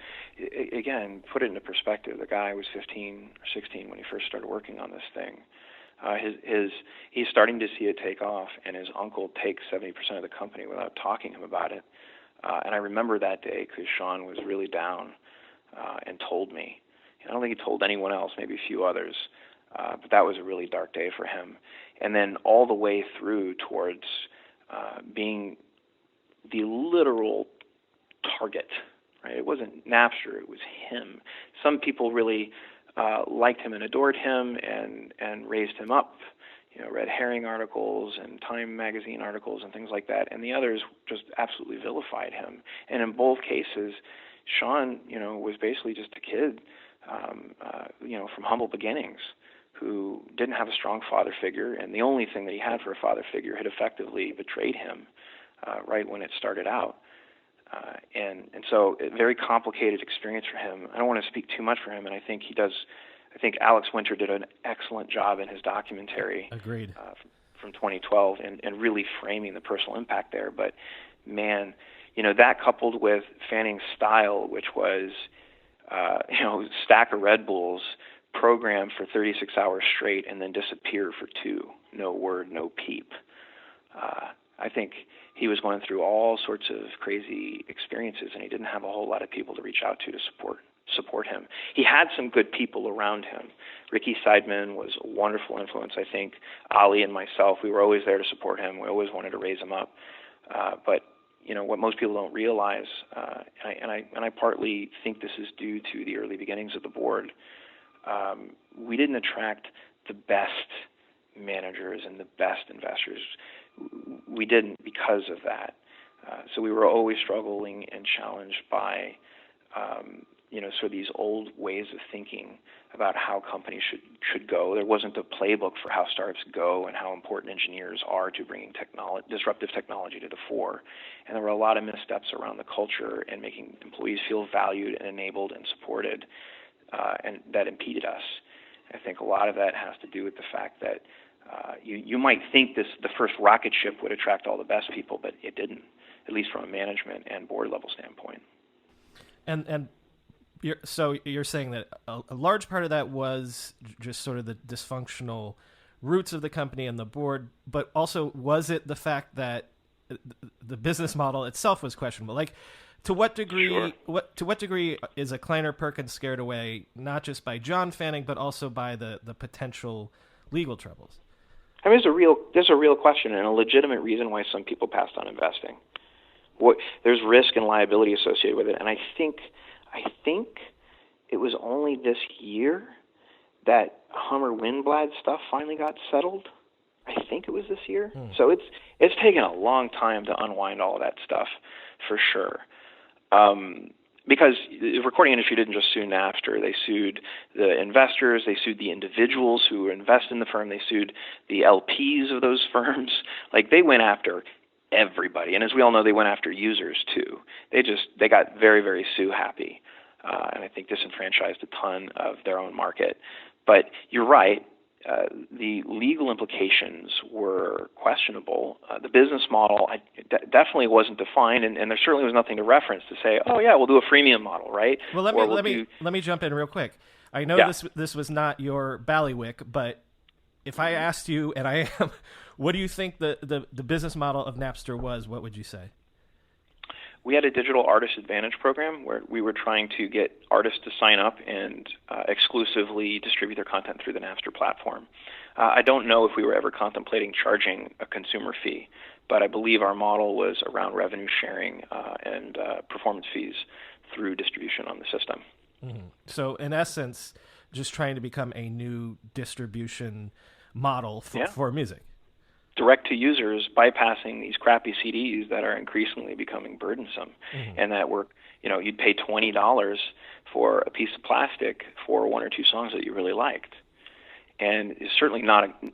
again, put it into perspective. The guy was 15 or 16 when he first started working on this thing. He's starting to see it take off, and his uncle takes 70% of the company without talking to him about it. And I remember that day because Sean was really down and told me. I don't think he told anyone else, maybe a few others, but that was a really dark day for him. And then all the way through towards being the literal target. Right? It wasn't Napster, it was him. Some people really liked him and adored him and raised him up, you know, Red Herring articles and Time magazine articles and things like that, and the others just absolutely vilified him. And in both cases, Sean, you know, was basically just a kid, you know, from humble beginnings, who didn't have a strong father figure, and the only thing that he had for a father figure had effectively betrayed him right when it started out. And so a very complicated experience for him. I don't want to speak too much for him, and I think Alex Winter did an excellent job in his documentary. Agreed. From 2012 and really framing the personal impact there. But, man, you know, that coupled with Fanning's style, which was, you know, stack of Red Bulls, program for 36 hours straight, and then disappear for 2. No word, no peep. I think he was going through all sorts of crazy experiences, and he didn't have a whole lot of people to reach out to support him. He had some good people around him. Ricky Seidman was a wonderful influence, I think. Ali and myself, we were always there to support him. We always wanted to raise him up. But you know what most people don't realize, and I partly think this is due to the early beginnings of the board. We didn't attract the best managers and the best investors. We didn't because of that. So we were always struggling and challenged by, you know, sort of these old ways of thinking about how companies should go. There wasn't a playbook for how startups go and how important engineers are to bringing disruptive technology to the fore. And there were a lot of missteps around the culture and making employees feel valued and enabled and supported, and that impeded us. I think a lot of that has to do with the fact that you might think the first rocket ship would attract all the best people, but it didn't, at least from a management and board level standpoint. And you're saying that a large part of that was just sort of the dysfunctional roots of the company and the board, but also was it the fact that the business model itself was questionable? Like, to what degree? Sure. To what degree is a Kleiner Perkins scared away not just by John Fanning but also by the potential legal troubles? I mean, there's a real question and a legitimate reason why some people passed on investing. There's risk and liability associated with it, and I think it was only this year that Hummer Windblad stuff finally got settled. I think it was this year. So it's taken a long time to unwind all of that stuff, for sure. Because the recording industry didn't just sue Napster. They sued the investors. They sued the individuals who invest in the firm. They sued the LPs of those firms. Like, they went after everybody. And as we all know, they went after users too. They got very, very sue happy. And I think disenfranchised a ton of their own market. But you're right. The legal implications were questionable. The business model definitely wasn't defined, and there certainly was nothing to reference to say, oh yeah, we'll do a freemium model, right? Well, let me jump in real quick. I know this was not your bailiwick, but if I asked you, and I am, what do you think the business model of Napster was? What would you say? we had a digital artist advantage program where we were trying to get artists to sign up and exclusively distribute their content through the Napster platform. I don't know if we were ever contemplating charging a consumer fee, but I believe our model was around revenue sharing and performance fees through distribution on the system. Mm-hmm. So in essence, just trying to become a new distribution model for music. Direct to users, bypassing these crappy CDs that are increasingly becoming burdensome, and that you'd pay $20 for a piece of plastic for one or two songs that you really liked, and it's certainly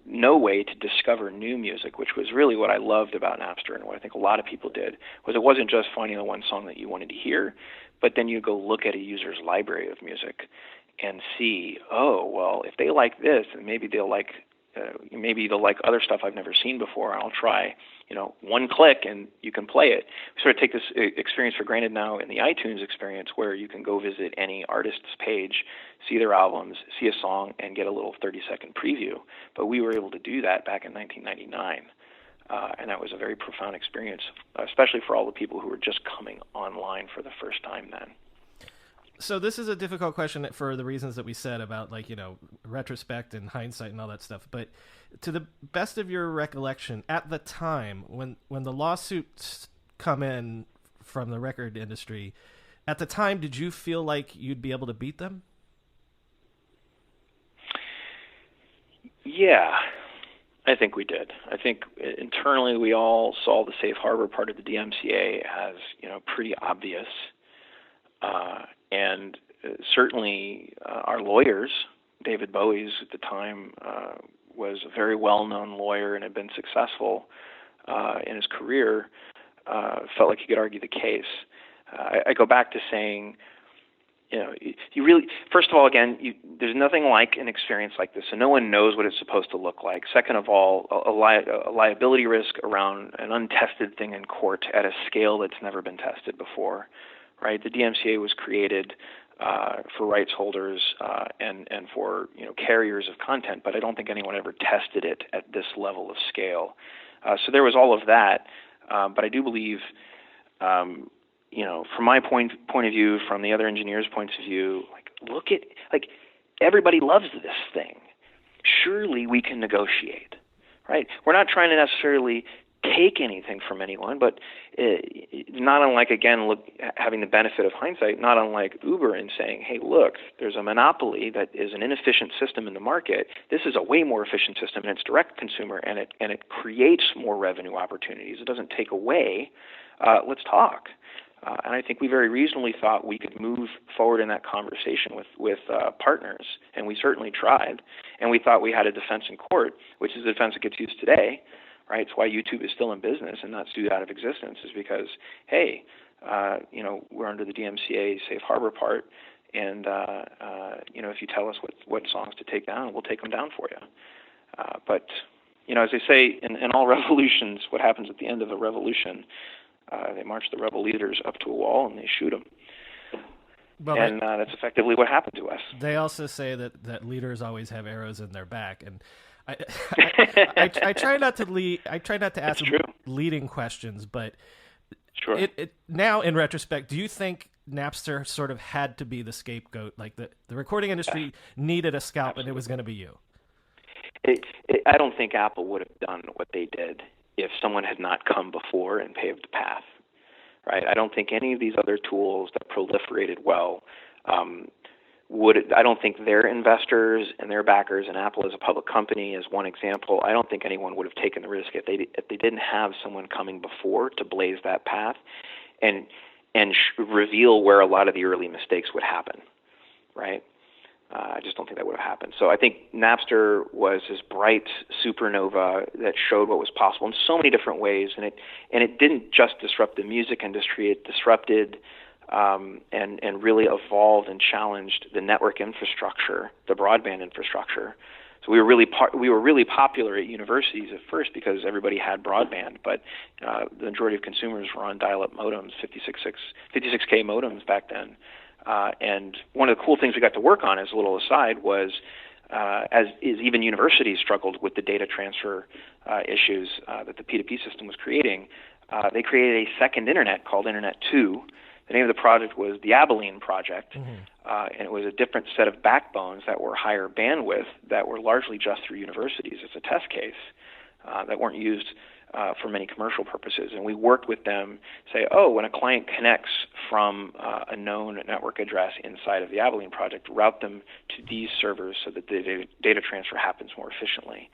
no way to discover new music, which was really what I loved about Napster, and what I think a lot of people did was it wasn't just finding the one song that you wanted to hear, but then you go look at a user's library of music and see, oh well, if they like this, then maybe they'll like other stuff I've never seen before. I'll try, one click and you can play it. We sort of take this experience for granted now in the iTunes experience, where you can go visit any artist's page, see their albums, see a song, and get a little 30-second preview. But we were able to do that back in 1999. And that was a very profound experience, especially for all the people who were just coming online for the first time then. So this is a difficult question for the reasons that we said about, retrospect and hindsight and all that stuff. But to the best of your recollection, at the time when the lawsuits come in from the record industry, at the time, did you feel like you'd be able to beat them? Yeah, I think we did. I think internally we all saw the safe harbor part of the DMCA as, pretty obvious. And certainly our lawyers, David Bowie's at the time, was a very well-known lawyer and had been successful in his career, felt like he could argue the case. I go back to saying, you really, first of all, again, there's nothing like an experience like this, so no one knows what it's supposed to look like. Second of all, a liability risk around an untested thing in court at a scale that's never been tested before. Right, the DMCA was created for rights holders and for carriers of content, but I don't think anyone ever tested it at this level of scale. So there was all of that, but I do believe, from my point of view, from the other engineers' points of view, everybody loves this thing. Surely we can negotiate, right? We're not trying to necessarily take anything from anyone, but not unlike, again, having the benefit of hindsight, not unlike Uber in saying, hey, look, there's a monopoly that is an inefficient system in the market. This is a way more efficient system, and it's direct consumer, and it creates more revenue opportunities. It doesn't take away. Let's talk. And I think we very reasonably thought we could move forward in that conversation with partners, and we certainly tried. And we thought we had a defense in court, which is the defense that gets used today. Right, it's why YouTube is still in business and not sued out of existence, is because, hey, we're under the DMCA safe harbor part, and if you tell us what songs to take down, we'll take them down for you. But as they say in all revolutions, what happens at the end of a revolution? They march the rebel leaders up to a wall and they shoot them. Well, and that's effectively what happened to us. They also say that leaders always have arrows in their back, and I try not to ask leading questions, but sure. It now in retrospect, do you think Napster sort of had to be the scapegoat? Like the recording industry needed a scalp, and it was going to be you? I don't think Apple would have done what they did if someone had not come before and paved the path. Right? I don't think any of these other tools that proliferated well I don't think their investors and their backers, and Apple as a public company as one example, I don't think anyone would have taken the risk if they didn't have someone coming before to blaze that path and reveal where a lot of the early mistakes would happen, right? I just don't think that would have happened. So I think Napster was this bright supernova that showed what was possible in so many different ways, and it didn't just disrupt the music industry; it disrupted and really evolved and challenged the network infrastructure, the broadband infrastructure. So we were really popular at universities at first because everybody had broadband, but the majority of consumers were on dial-up modems, 56K modems back then. And one of the cool things we got to work on, as a little aside, was even universities struggled with the data transfer issues that the P2P system was creating. they created a second internet called Internet 2. The name of the project was the Abilene Project, and it was a different set of backbones that were higher bandwidth that were largely just through universities as a test case that weren't used for many commercial purposes. And we worked with them, say, when a client connects from a known network address inside of the Abilene Project, route them to these servers so that the data transfer happens more efficiently.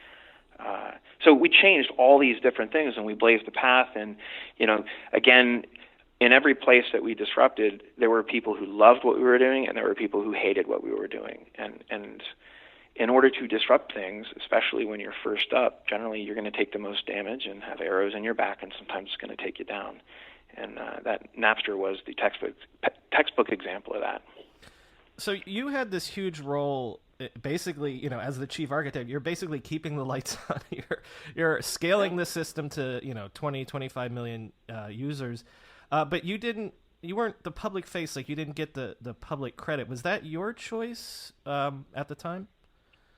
So we changed all these different things, and we blazed the path. And, again, in every place that we disrupted, there were people who loved what we were doing, and there were people who hated what we were doing. And in order to disrupt things, especially when you're first up, generally you're going to take the most damage and have arrows in your back, and sometimes it's going to take you down. And that Napster was the textbook example of that. So you had this huge role, basically, as the chief architect. You're basically keeping the lights on. You're scaling the system to 20, 25 million users, but you weren't the public face. Like, you didn't get the public credit. Was that your choice at the time?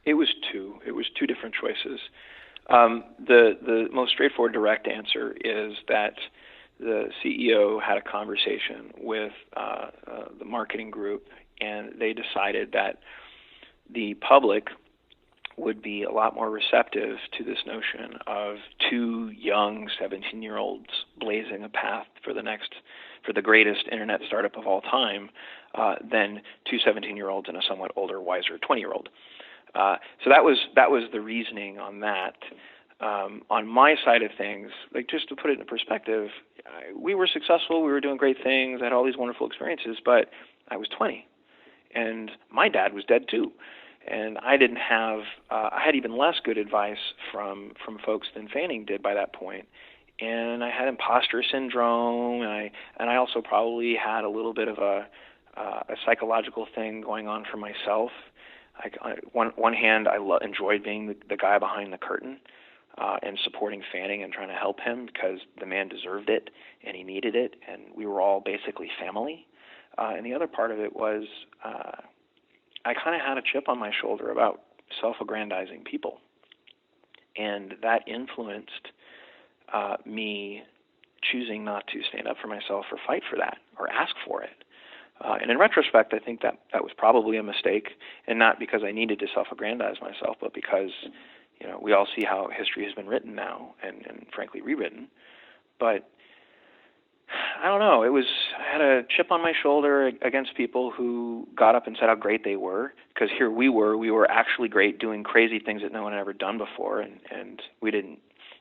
It was two. It was two different choices. The most straightforward, direct answer is that the CEO had a conversation with the marketing group, and they decided that the public would be a lot more receptive to this notion of two young 17-year-olds blazing a path for the greatest internet startup of all time than two 17-year-olds and a somewhat older, wiser 20-year-old. So that was the reasoning on that. On my side of things, like, just to put it into perspective, we were successful. We were doing great things. I had all these wonderful experiences, but I was 20, and my dad was dead too. And I didn't have. I had even less good advice from folks than Fanning did by that point. And I had imposter syndrome, and I also probably had a little bit of a psychological thing going on for myself. One hand, I enjoyed being the guy behind the curtain and supporting Fanning and trying to help him because the man deserved it and he needed it, and we were all basically family. And the other part of it was I kind of had a chip on my shoulder about self-aggrandizing people, and that influenced me choosing not to stand up for myself or fight for that or ask for it. And in retrospect, I think that was probably a mistake, and not because I needed to self-aggrandize myself, but because, we all see how history has been written now and frankly rewritten. But I don't know. I had a chip on my shoulder against people who got up and said how great they were, because here we were actually great, doing crazy things that no one had ever done before, and we didn't,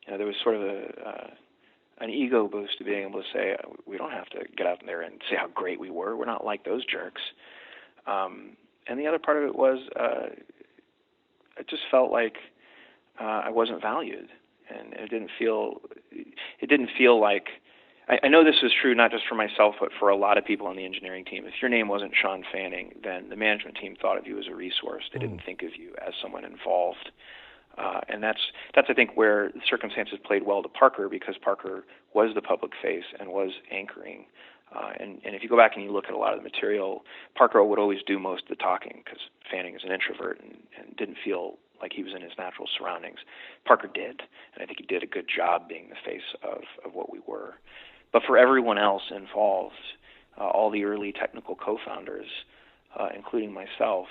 there was sort of an ego boost to being able to say, we don't have to get out there and say how great we were. We're not like those jerks. And the other part of it was it just felt like I wasn't valued, and it didn't feel like, I know this is true not just for myself, but for a lot of people on the engineering team. If your name wasn't Sean Fanning, then the management team thought of you as a resource. They didn't think of you as someone involved. And that's I think where the circumstances played well to Parker, because Parker was the public face and was anchoring. And if you go back and you look at a lot of the material, Parker would always do most of the talking because Fanning is an introvert and didn't feel like he was in his natural surroundings. Parker did, and I think he did a good job being the face of what we were. But for everyone else involved, all the early technical co-founders, including myself,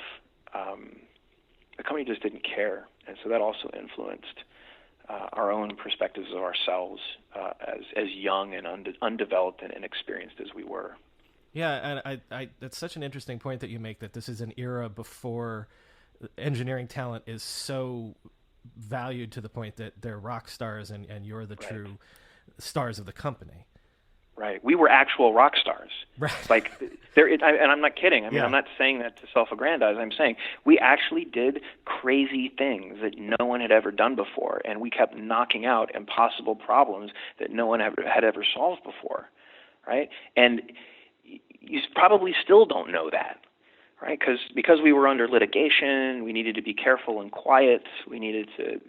the company just didn't care. And so that also influenced our own perspectives of ourselves as young and undeveloped and inexperienced as we were. Yeah, and that's such an interesting point that you make, that this is an era before engineering talent is so valued to the point that they're rock stars and you're the true stars of the company. Right. We were actual rock stars. Right. Like, and I'm not kidding. I mean, I'm not saying that to self-aggrandize. I'm saying we actually did crazy things that no one had ever done before, and we kept knocking out impossible problems that no one had ever solved before, right? And you probably still don't know that, right? Because we were under litigation, we needed to be careful and quiet. We needed to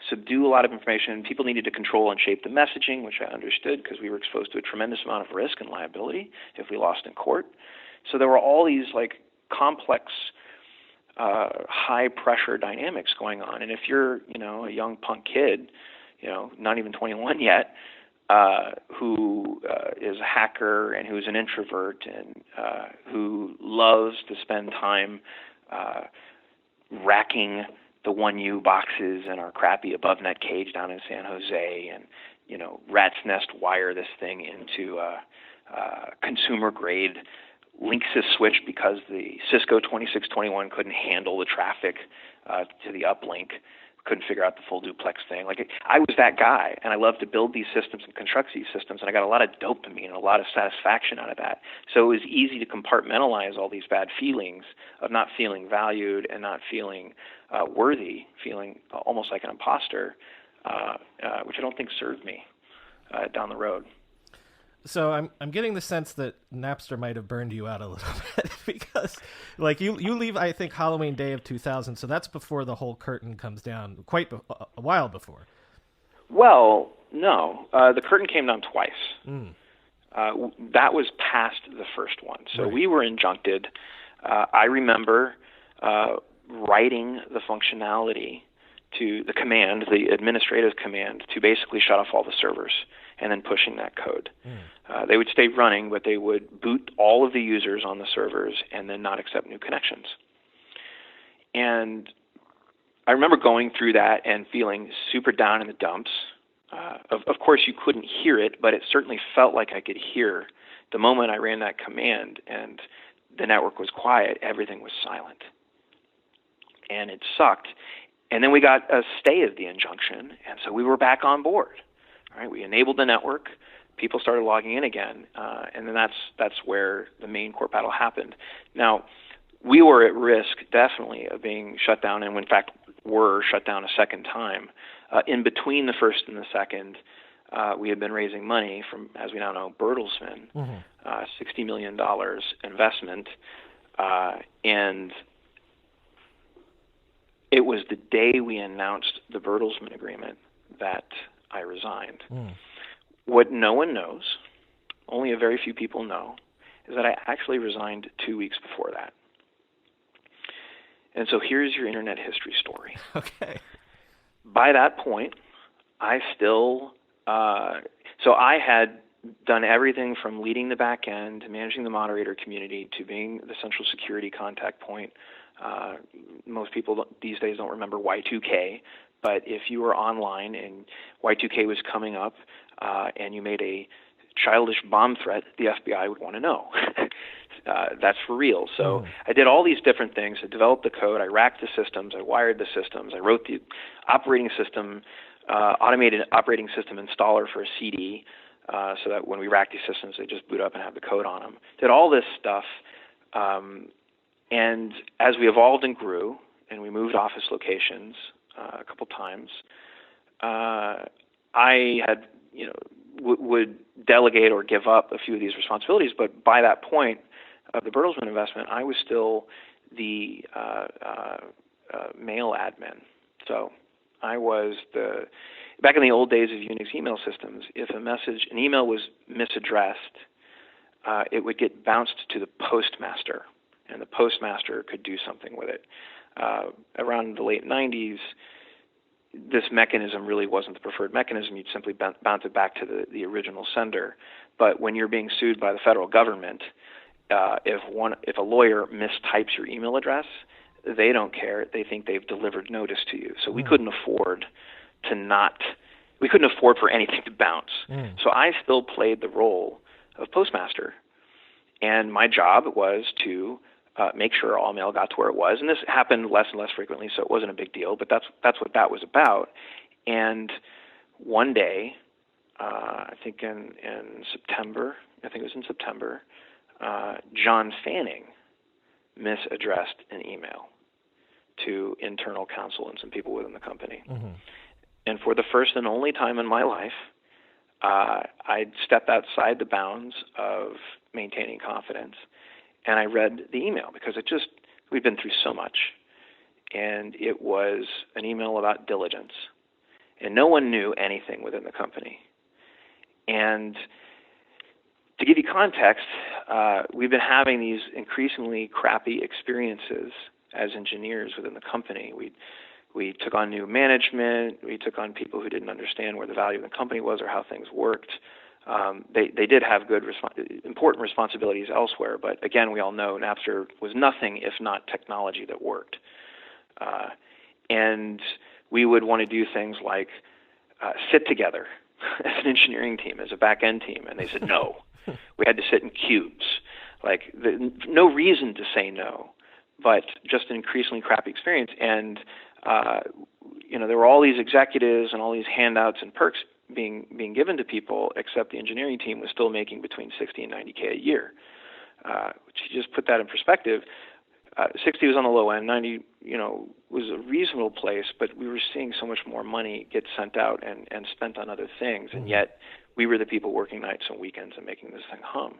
subdue a lot of information. People needed to control and shape the messaging, which I understood because we were exposed to a tremendous amount of risk and liability if we lost in court. So there were all these complex, high-pressure dynamics going on. And if you're, a young punk kid, not even 21 yet, who is a hacker and who's an introvert and who loves to spend time racking the 1U boxes in our crappy above net cage down in San Jose, and rat's nest wire this thing into consumer grade Linksys switch because the Cisco 2621 couldn't handle the traffic to the uplink, couldn't figure out the full duplex thing. Like, I was that guy, and I loved to build these systems and construct these systems, and I got a lot of dopamine and a lot of satisfaction out of that. So it was easy to compartmentalize all these bad feelings of not feeling valued and not feeling worthy, feeling almost like an imposter, which I don't think served me down the road. So I'm getting the sense that Napster might have burned you out a little bit because, like, you leave, I think, Halloween Day of 2000, so that's before the whole curtain comes down, a while before. Well, no. The curtain came down twice. That was past the first one. So we were injuncted. I remember writing the functionality to the command, the administrative command, to basically shut off all the servers and then pushing that code. They would stay running, but they would boot all of the users on the servers and then not accept new connections. And I remember going through that and feeling super down in the dumps. Of course, you couldn't hear it, but it certainly felt like I could hear the moment I ran that command and the network was quiet, everything was silent. And it sucked. And then we got a stay of the injunction, and so we were back on board. All right, we enabled the network. People started logging in again, and then that's where the main court battle happened. Now, we were at risk, definitely, of being shut down, and in fact were shut down a second time. In between the first and the second, we had been raising money from, as we now know, Bertelsmann, $60 million investment, and it was the day we announced the Bertelsmann agreement that I resigned. What no one knows, only a very few people know, is that I actually resigned 2 weeks before that. And so here's your internet history story. Okay. By that point, I still, so I had done everything from leading the back end to managing the moderator community to being the central security contact point. Most people these days don't remember Y2K, but if you were online and Y2K was coming up and you made a childish bomb threat, the FBI would want to know. That's for real. So I did all these different things. I developed the code. I racked the systems. I wired the systems. I wrote the operating system, automated operating system installer for a CD so that when we racked these systems, they just boot up and have the code on them. Did all this stuff. And as we evolved and grew and we moved office locations a couple times, I had, would delegate or give up a few of these responsibilities. But by that point of the Bertelsmann investment, I was still the mail admin. So I was back in the old days of Unix email systems, if an email was misaddressed, it would get bounced to the Postmaster, and the Postmaster could do something with it. Around the late 90s, this mechanism really wasn't the preferred mechanism. You'd simply bounce it back to the original sender. But when you're being sued by the federal government, if a lawyer mistypes your email address, they don't care. They think they've delivered notice to you. So we couldn't afford for anything to bounce. So I still played the role of Postmaster. And my job was to make sure all mail got to where it was. And this happened less and less frequently, so it wasn't a big deal, but that's what that was about. And one day, I think in September, John Fanning misaddressed an email to internal counsel and some people within the company. And for the first and only time in my life, I stepped outside the bounds of maintaining confidence, and I read the email because we'd been through so much. And it was an email about diligence. And no one knew anything within the company. And to give you context, we've been having these increasingly crappy experiences as engineers within the company. We took on new management. We took on people who didn't understand where the value of the company was or how things worked. They did have good, important responsibilities elsewhere, but again, we all know Napster was nothing if not technology that worked. And we would want to do things like sit together as an engineering team, as a back-end team, and they said no. We had to sit in cubes. Like, no reason to say no, but just an increasingly crappy experience. And there were all these executives and all these handouts and perks being given to people, except the engineering team was still making between 60 and 90K a year. Which, you just put that in perspective, 60 was on the low end, 90, was a reasonable place, but we were seeing so much more money get sent out and spent on other things, and yet we were the people working nights and weekends and making this thing hum.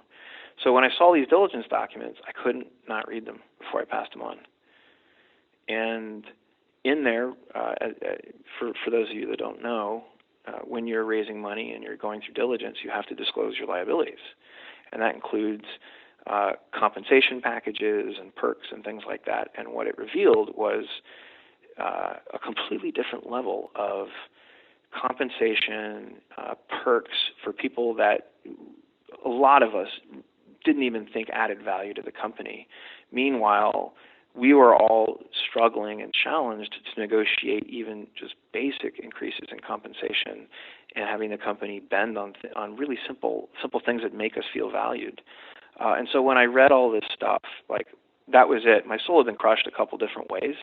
So when I saw these diligence documents, I couldn't not read them before I passed them on. And in there, for those of you that don't know, when you're raising money and you're going through diligence, you have to disclose your liabilities. And that includes compensation packages and perks and things like that. And what it revealed was a completely different level of compensation, perks for people that a lot of us didn't even think added value to the company. Meanwhile, we were all struggling and challenged to negotiate even just basic increases in compensation and having the company bend on really simple things that make us feel valued. And so when I read all this stuff, like, that was it. My soul had been crushed a couple different ways.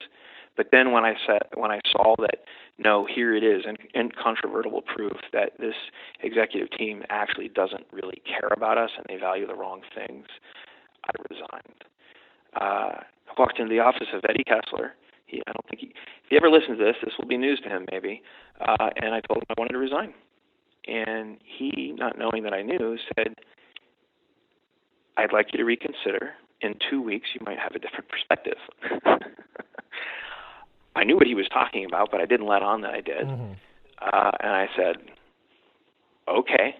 But then when I saw that, no, here it is, incontrovertible proof that this executive team actually doesn't really care about us and they value the wrong things, I resigned. I walked into the office of Eddie Kessler. I don't think if he ever listens to this, this will be news to him maybe. And I told him I wanted to resign. And he, not knowing that I knew, said, "I'd like you to reconsider. In 2 weeks, you might have a different perspective." I knew what he was talking about, but I didn't let on that I did. And I said, okay,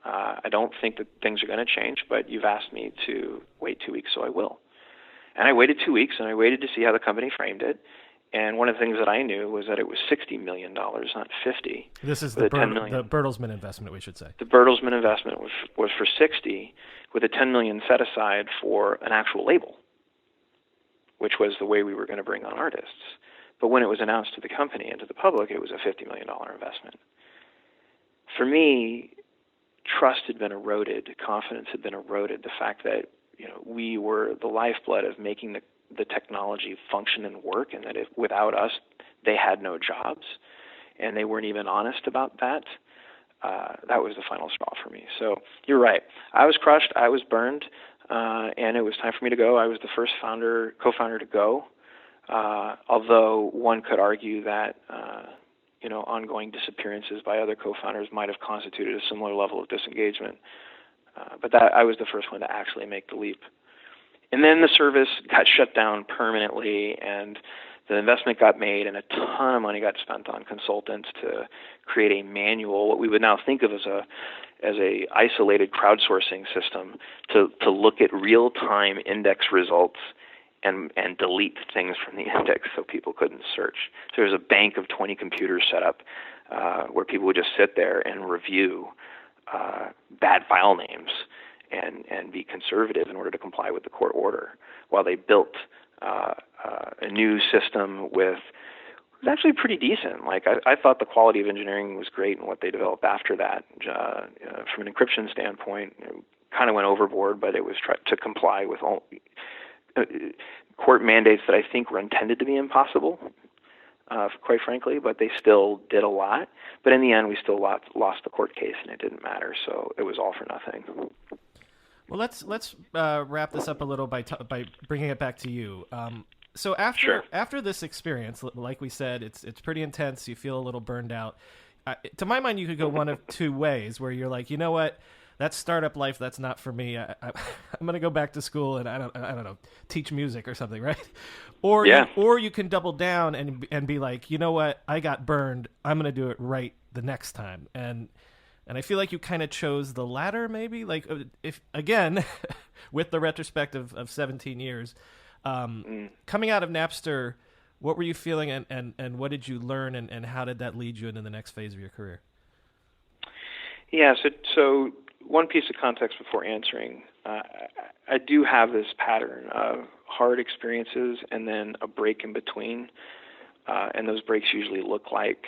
I don't think that things are going to change, but you've asked me to wait 2 weeks, so I will. And I waited 2 weeks, and I waited to see how the company framed it. And one of the things that I knew was that it was $60 million, not 50. This is the Bertelsmann investment, we should say. The Bertelsmann investment was for 60, with a $10 million set aside for an actual label, which was the way we were going to bring on artists. But when it was announced to the company and to the public, it was a $50 million investment. For me, trust had been eroded, confidence had been eroded, the fact that we were the lifeblood of making the technology function and work, and that without us, they had no jobs, and they weren't even honest about that. That was the final straw for me. So you're right. I was crushed. I was burned. And it was time for me to go. I was the first co-founder to go, although one could argue that ongoing disappearances by other co-founders might have constituted a similar level of disengagement. But I was the first one to actually make the leap. And then the service got shut down permanently, and the investment got made, and a ton of money got spent on consultants to create a manual, what we would now think of as a isolated crowdsourcing system to look at real-time index results and delete things from the index so people couldn't search. So there was a bank of 20 computers set up where people would just sit there and review bad file names and be conservative in order to comply with the court order, while they built a new system with was actually pretty decent. Like I thought the quality of engineering was great, and what they developed after that, from an encryption standpoint, kind of went overboard, but it was to comply with all court mandates that I think were intended to be impossible, quite frankly, but they still did a lot. But in the end, we still lost the court case, and it didn't matter, so it was all for nothing. Well, let's wrap this up a little by bringing it back to you. So after this experience, like we said, it's pretty intense. You feel a little burned out. To my mind, you could go one of two ways, where you're like, you know what, that startup life, that's not for me. I'm going to go back to school and I don't know, teach music or something, right? Or you can double down and be like, you know what, I got burned. I'm going to do it right the next time. And I feel like you kind of chose the latter, maybe. Like, if again, with the retrospective of 17 years, coming out of Napster, What were you feeling, and what did you learn, and how did that lead you into the next phase of your career? Yeah, so one piece of context before answering. I do have this pattern of hard experiences and then a break in between, and those breaks usually look like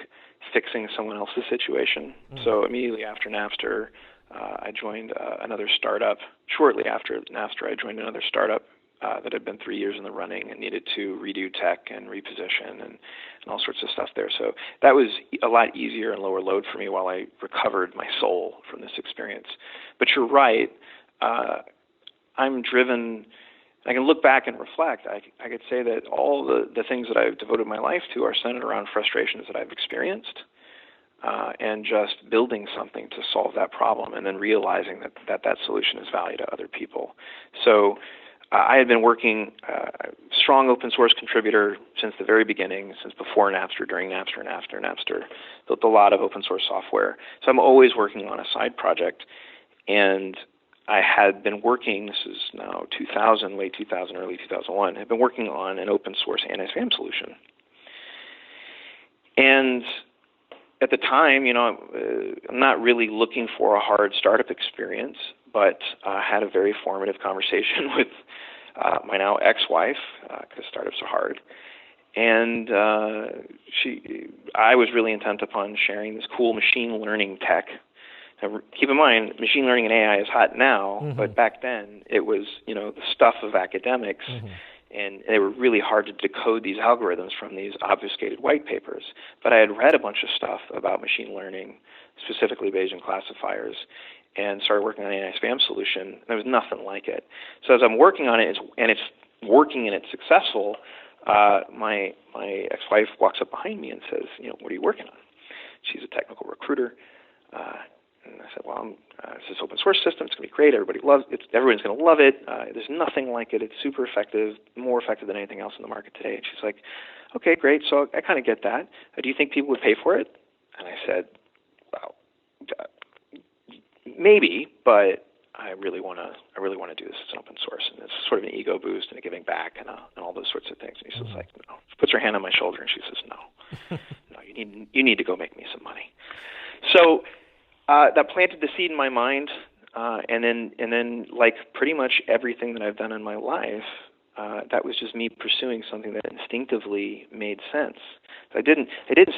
fixing someone else's situation. So immediately after Napster, I joined another startup. Shortly after Napster, I joined another startup that had been 3 years in the running and needed to redo tech and reposition and all sorts of stuff there. So that was a lot easier and lower load for me while I recovered my soul from this experience. But you're right. I'm driven. I can look back and reflect. I could say that all the things that I've devoted my life to are centered around frustrations that I've experienced, and just building something to solve that problem, and then realizing that solution is value to other people. So I had been working strong open source contributor since the very beginning, since before Napster, during Napster, and after Napster. Built a lot of open source software. So I'm always working on a side project, and I had been working, this is now 2000, late 2000, early 2001, I've been working on an open source anti-spam solution. And at the time, I'm not really looking for a hard startup experience, but I had a very formative conversation with my now ex-wife, because startups are hard. And I was really intent upon sharing this cool machine learning tech. Now, keep in mind, machine learning and AI is hot now, but back then it was, the stuff of academics, and they were really hard to decode these algorithms from these obfuscated white papers. But I had read a bunch of stuff about machine learning, specifically Bayesian classifiers, and started working on an anti-spam solution. And there was nothing like it. So as I'm working on it, and it's working and it's successful, my ex-wife walks up behind me and says, what are you working on? She's a technical recruiter. And I said, well, it's this open source system. It's going to be great. Everybody loves it. Everyone's going to love it. There's nothing like it. It's super effective, more effective than anything else in the market today. And she's like, okay, great. So I kind of get that. Do you think people would pay for it? And I said, well, maybe, but I really want to do this as an open source, and it's sort of an ego boost and a giving back and all those sorts of things. And he says, like, no. She puts her hand on my shoulder and she says, no, you need to go make me some money. So that planted the seed in my mind, and then like pretty much everything that I've done in my life, that was just me pursuing something that instinctively made sense. I didn't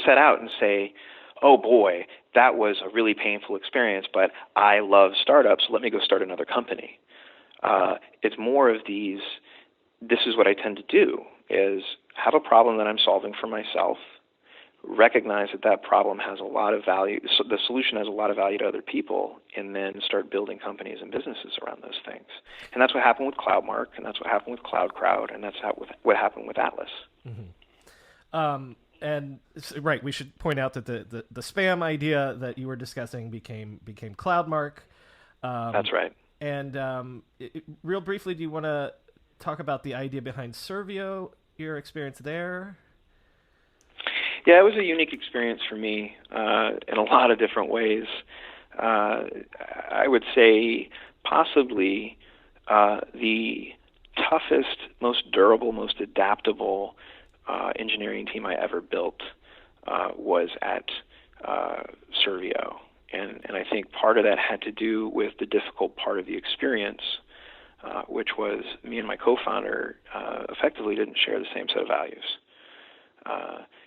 set out and say, oh boy, that was a really painful experience, but I love startups, so let me go start another company. It's more of these, this is what I tend to do, is have a problem that I'm solving for myself, recognize that problem has a lot of value, so the solution has a lot of value to other people, and then start building companies and businesses around those things. And that's what happened with CloudMark, and that's what happened with CloudCrowd, and that's what happened with Atlas. And right, we should point out that the spam idea that you were discussing became CloudMark. That's right. And real briefly, do you want to talk about the idea behind Servio, your experience there? Yeah, it was a unique experience for me in a lot of different ways. I would say possibly the toughest, most durable, most adaptable engineering team I ever built was at Servio. And I think part of that had to do with the difficult part of the experience, which was me and my co-founder effectively didn't share the same set of values.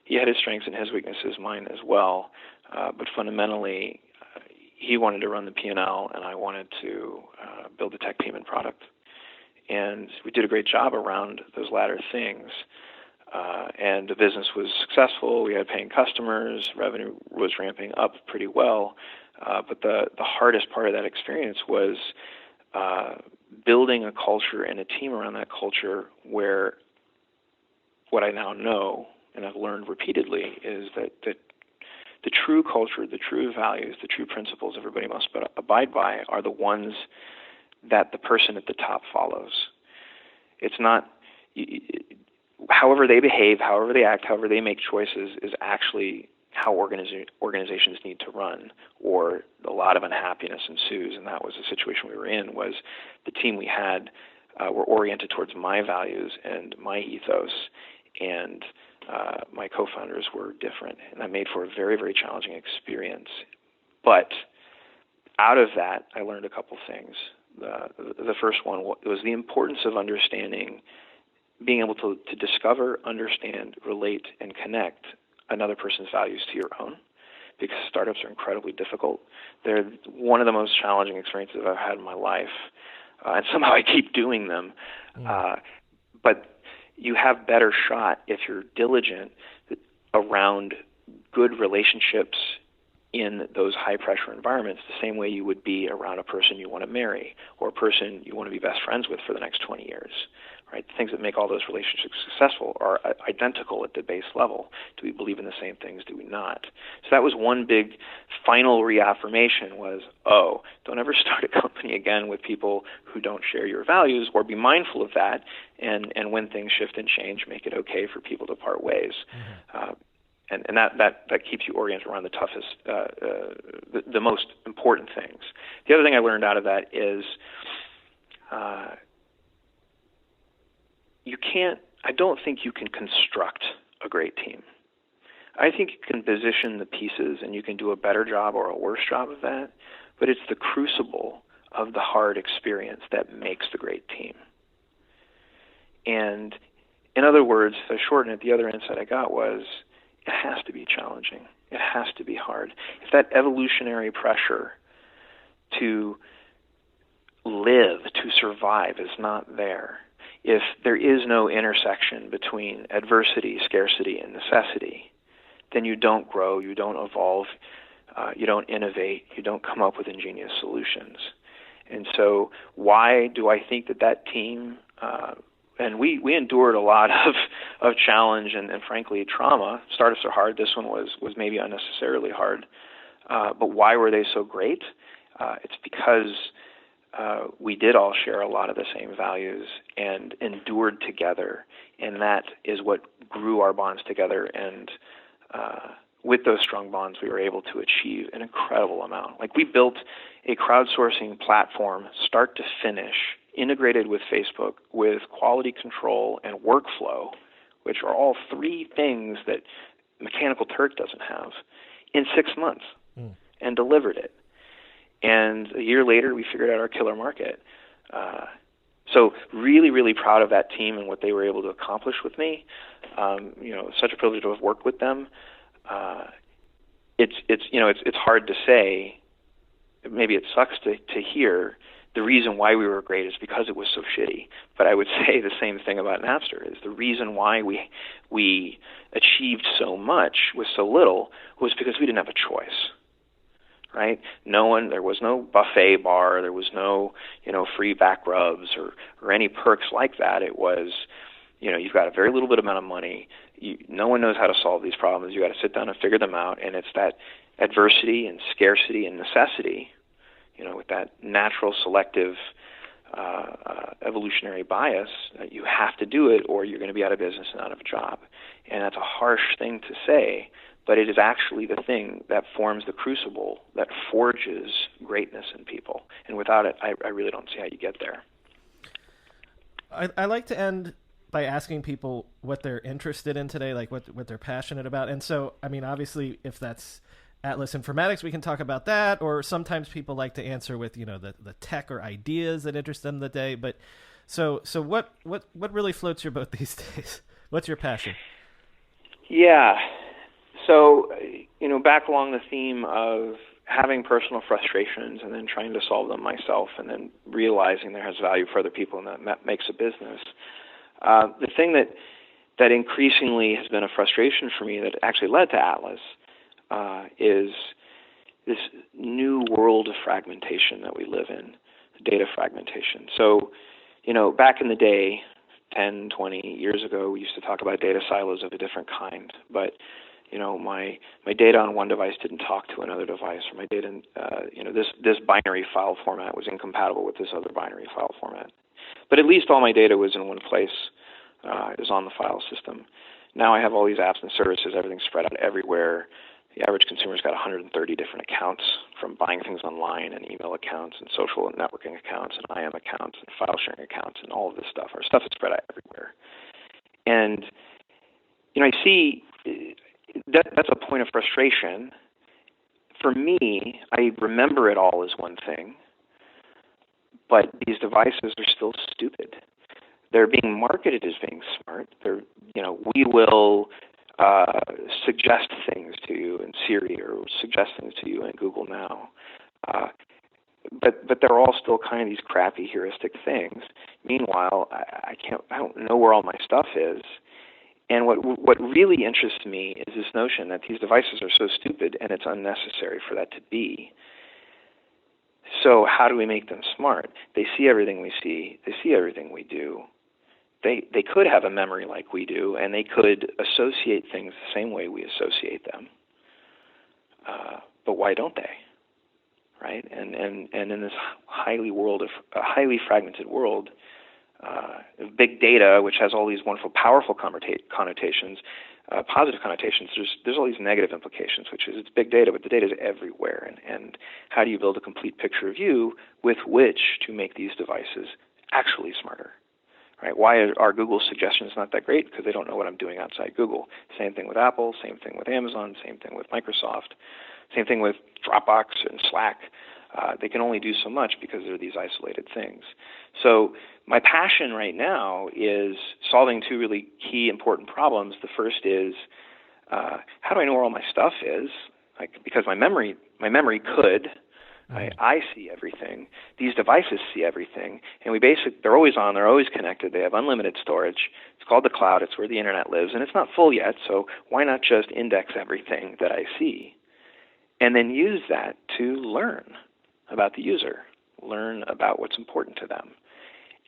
He had his strengths and his weaknesses, mine as well, but fundamentally he wanted to run the P&L and I wanted to build a tech payment product. And we did a great job around those latter things. And the business was successful. We had paying customers. Revenue was ramping up pretty well. But the hardest part of that experience was building a culture and a team around that culture where what I now know and I've learned repeatedly is that the true culture, the true values, the true principles everybody must abide by are the ones that the person at the top follows. It's not... however they behave, however they act, however they make choices is actually how organizations need to run, or a lot of unhappiness ensues. And that was the situation we were in, was the team we had were oriented towards my values and my ethos, and my co-founders were different, and that made for a very, very challenging experience. But out of that, I learned a couple things. The first one was the importance of understanding, being able to discover, understand, relate, and connect another person's values to your own, because startups are incredibly difficult. They're one of the most challenging experiences I've had in my life, and somehow I keep doing them. But you have better shot if you're diligent around good relationships in those high-pressure environments, the same way you would be around a person you want to marry or a person you want to be best friends with for the next 20 years. Right? The things that make all those relationships successful are identical at the base level. Do we believe in the same things? Do we not? So that was one big final reaffirmation was, don't ever start a company again with people who don't share your values, or be mindful of that, and when things shift and change, make it okay for people to part ways. And that keeps you oriented around the toughest, the most important things. The other thing I learned out of that is I don't think you can construct a great team. I think you can position the pieces and you can do a better job or a worse job of that, but it's the crucible of the hard experience that makes the great team. And in other words, to shorten it, the other insight I got was it has to be challenging. It has to be hard. If that evolutionary pressure to live, to survive is not there, if there is no intersection between adversity, scarcity, and necessity, then you don't grow, you don't evolve, you don't innovate, you don't come up with ingenious solutions. And so why do I think that team, and we endured a lot of challenge and frankly trauma. Startups are hard. This one was maybe unnecessarily hard. But why were they so great? It's because we did all share a lot of the same values and endured together, and that is what grew our bonds together. And with those strong bonds, we were able to achieve an incredible amount. Like, we built a crowdsourcing platform, start to finish, integrated with Facebook, with quality control and workflow, which are all three things that Mechanical Turk doesn't have, in 6 months, and delivered it. And a year later, we figured out our killer market. So really, really proud of that team and what they were able to accomplish with me. Such a privilege to have worked with them. It's hard to say. Maybe it sucks to hear the reason why we were great is because it was so shitty. But I would say the same thing about Napster is the reason why we achieved so much with so little was because we didn't have a choice. Right? There was no buffet bar, there was no, free back rubs or any perks like that. It was, you've got a very little bit amount of money. No one knows how to solve these problems. You got to sit down and figure them out. And it's that adversity and scarcity and necessity, with that natural selective evolutionary bias, you have to do it or you're going to be out of business and out of a job. And that's a harsh thing to say, but it is actually the thing that forms the crucible that forges greatness in people. And without it, I really don't see how you get there. I like to end by asking people what they're interested in today, like what they're passionate about. And so, obviously, if that's Atlas Informatics, we can talk about that. Or sometimes people like to answer with, the tech or ideas that interest them today. But so what really floats your boat these days? What's your passion? Yeah. So, back along the theme of having personal frustrations and then trying to solve them myself and then realizing there has value for other people and that makes a business. The thing that increasingly has been a frustration for me that actually led to Atlas is this new world of fragmentation that we live in, data fragmentation. So, back in the day, 10, 20 years ago, we used to talk about data silos of a different kind, but my data on one device didn't talk to another device, or my data, this binary file format was incompatible with this other binary file format. But at least all my data was in one place. It was on the file system. Now I have all these apps and services, everything's spread out everywhere. The average consumer's got 130 different accounts, from buying things online and email accounts and social and networking accounts and IM accounts and file sharing accounts and all of this stuff. Our stuff is spread out everywhere. And I see that's a point of frustration. For me, I remember it all as one thing, but these devices are still stupid. They're being marketed as being smart. We will suggest things to you in Siri or suggest things to you in Google Now. But they're all still kind of these crappy heuristic things. Meanwhile, I don't know where all my stuff is. And what really interests me is this notion that these devices are so stupid and it's unnecessary for that to be. So how do we make them smart? They see everything we see. They see everything we do. They could have a memory like we do, and they could associate things the same way we associate them. But why don't they? Right? And in this highly fragmented world, of big data, which has all these wonderful, powerful connotations, positive connotations, there's all these negative implications, which is it's big data, but the data is everywhere. And how do you build a complete picture of you with which to make these devices actually smarter? Right? Why are Google's suggestions not that great? Because they don't know what I'm doing outside Google. Same thing with Apple, same thing with Amazon, same thing with Microsoft, same thing with Dropbox and Slack. They can only do so much because they're these isolated things. So my passion right now is solving two really key important problems. The first is how do I know where all my stuff is? Because my memory could. I see everything. These devices see everything, and they're always on. They're always connected. They have unlimited storage. It's called the cloud. It's where the internet lives, and it's not full yet. So why not just index everything that I see, and then use that to learn about the user, learn about what's important to them,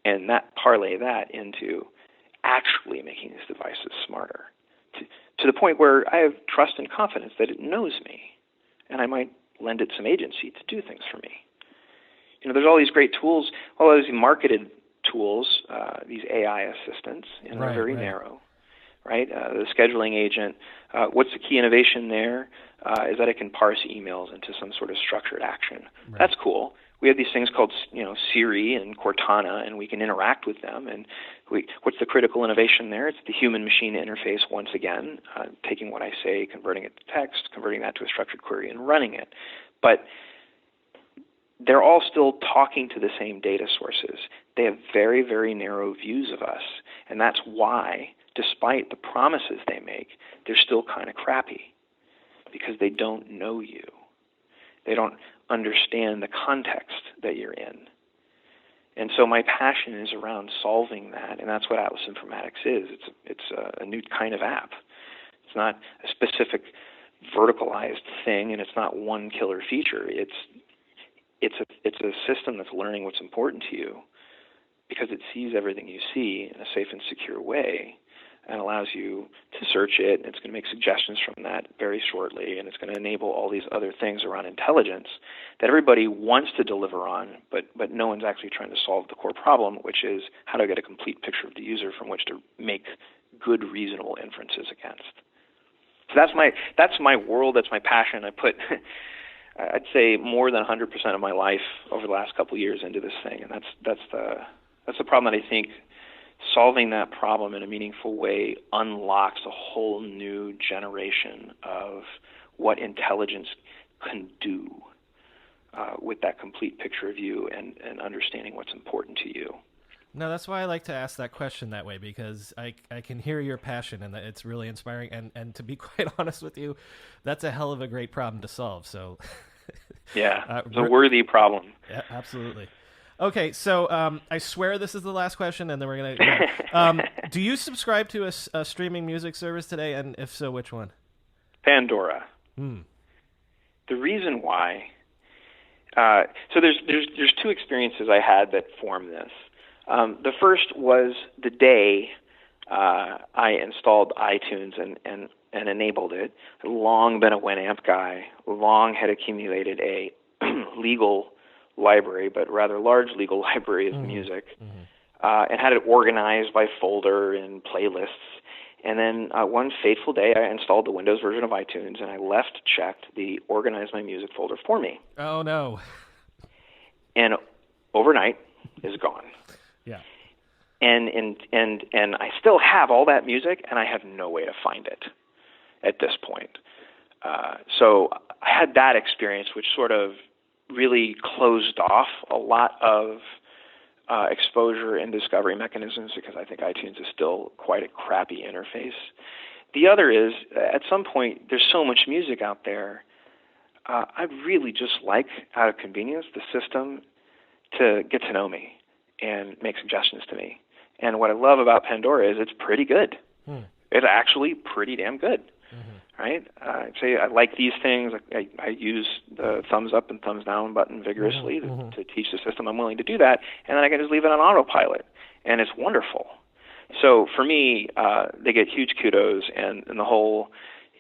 and parlay that into actually making these devices smarter to the point where I have trust and confidence that it knows me, and I might lend it some agency to do things for me. There's all these great tools, all these marketed tools, these AI assistants, and they're very narrow, right? The scheduling agent, what's the key innovation there? Is that it can parse emails into some sort of structured action. Right. That's cool. We have these things called, Siri and Cortana, and we can interact with them. And what's the critical innovation there? It's the human-machine interface once again, taking what I say, converting it to text, converting that to a structured query, and running it. But they're all still talking to the same data sources. They have very, very narrow views of us, and that's why, despite the promises they make, they're still kind of crappy, because they don't know you. They don't understand the context that you're in. And so my passion is around solving that, and that's what Atlas Informatics is. It's a new kind of app. It's not a specific verticalized thing, and it's not one killer feature. It's a system that's learning what's important to you because it sees everything you see in a safe and secure way, and allows you to search it, and it's going to make suggestions from that very shortly, and it's going to enable all these other things around intelligence that everybody wants to deliver on, but no one's actually trying to solve the core problem, which is how do I get a complete picture of the user from which to make good, reasonable inferences against. So that's my world, that's my passion. I put, I'd say, more than 100% of my life over the last couple of years into this thing, and that's the problem that I think solving that problem in a meaningful way unlocks a whole new generation of what intelligence can do with that complete picture of you and understanding what's important to you. No, that's why I like to ask that question that way, because I can hear your passion and it's really inspiring. And to be quite honest with you, that's a hell of a great problem to solve. So, yeah, it's a worthy problem. Yeah, absolutely. Okay, so I swear this is the last question, and then we're going to... do you subscribe to a streaming music service today, and if so, which one? Pandora. The reason why... so there's two experiences I had that form this. The first was the day I installed iTunes and enabled it. I'd long been a Winamp guy, long had accumulated a legal library, but rather large legal library of music, and had it organized by folder and playlists. And then one fateful day, I installed the Windows version of iTunes, and I left checked the Organize My Music folder for me. Oh, no. And overnight is gone. Yeah. and I still have all that music, and I have no way to find it at this point. So I had that experience, which sort of really closed off a lot of exposure and discovery mechanisms, because I think iTunes is still quite a crappy interface. The other is, at some point, there's so much music out there, I'd really just like, out of convenience, the system to get to know me and make suggestions to me. And what I love about Pandora is it's pretty good. It's actually pretty damn good. Right? Say I like these things. I use the thumbs up and thumbs down button vigorously to teach the system I'm willing to do that, and then I can just leave it on autopilot, and it's wonderful. So for me, they get huge kudos, and the whole,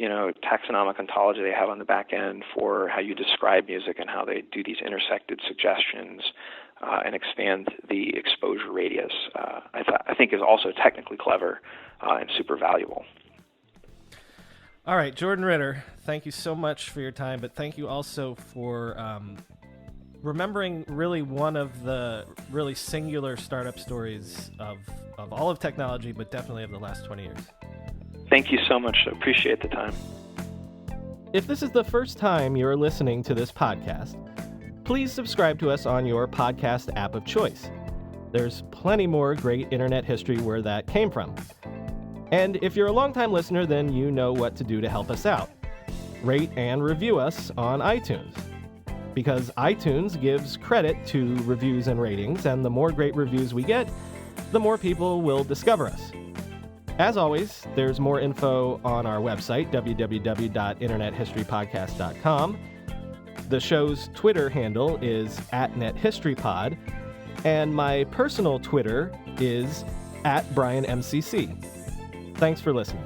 taxonomic ontology they have on the back end for how you describe music and how they do these intersected suggestions and expand the exposure radius, I think is also technically clever and super valuable. All right, Jordan Ritter, thank you so much for your time, but thank you also for remembering really one of the really singular startup stories of all of technology, but definitely of the last 20 years. Thank you so much. I appreciate the time. If this is the first time you're listening to this podcast, please subscribe to us on your podcast app of choice. There's plenty more great internet history where that came from. And if you're a longtime listener, then you know what to do to help us out. Rate and review us on iTunes. Because iTunes gives credit to reviews and ratings, and the more great reviews we get, the more people will discover us. As always, there's more info on our website, www.internethistorypodcast.com. The show's Twitter handle is @NetHistoryPod, and my personal Twitter is @BrianMCC. Thanks for listening.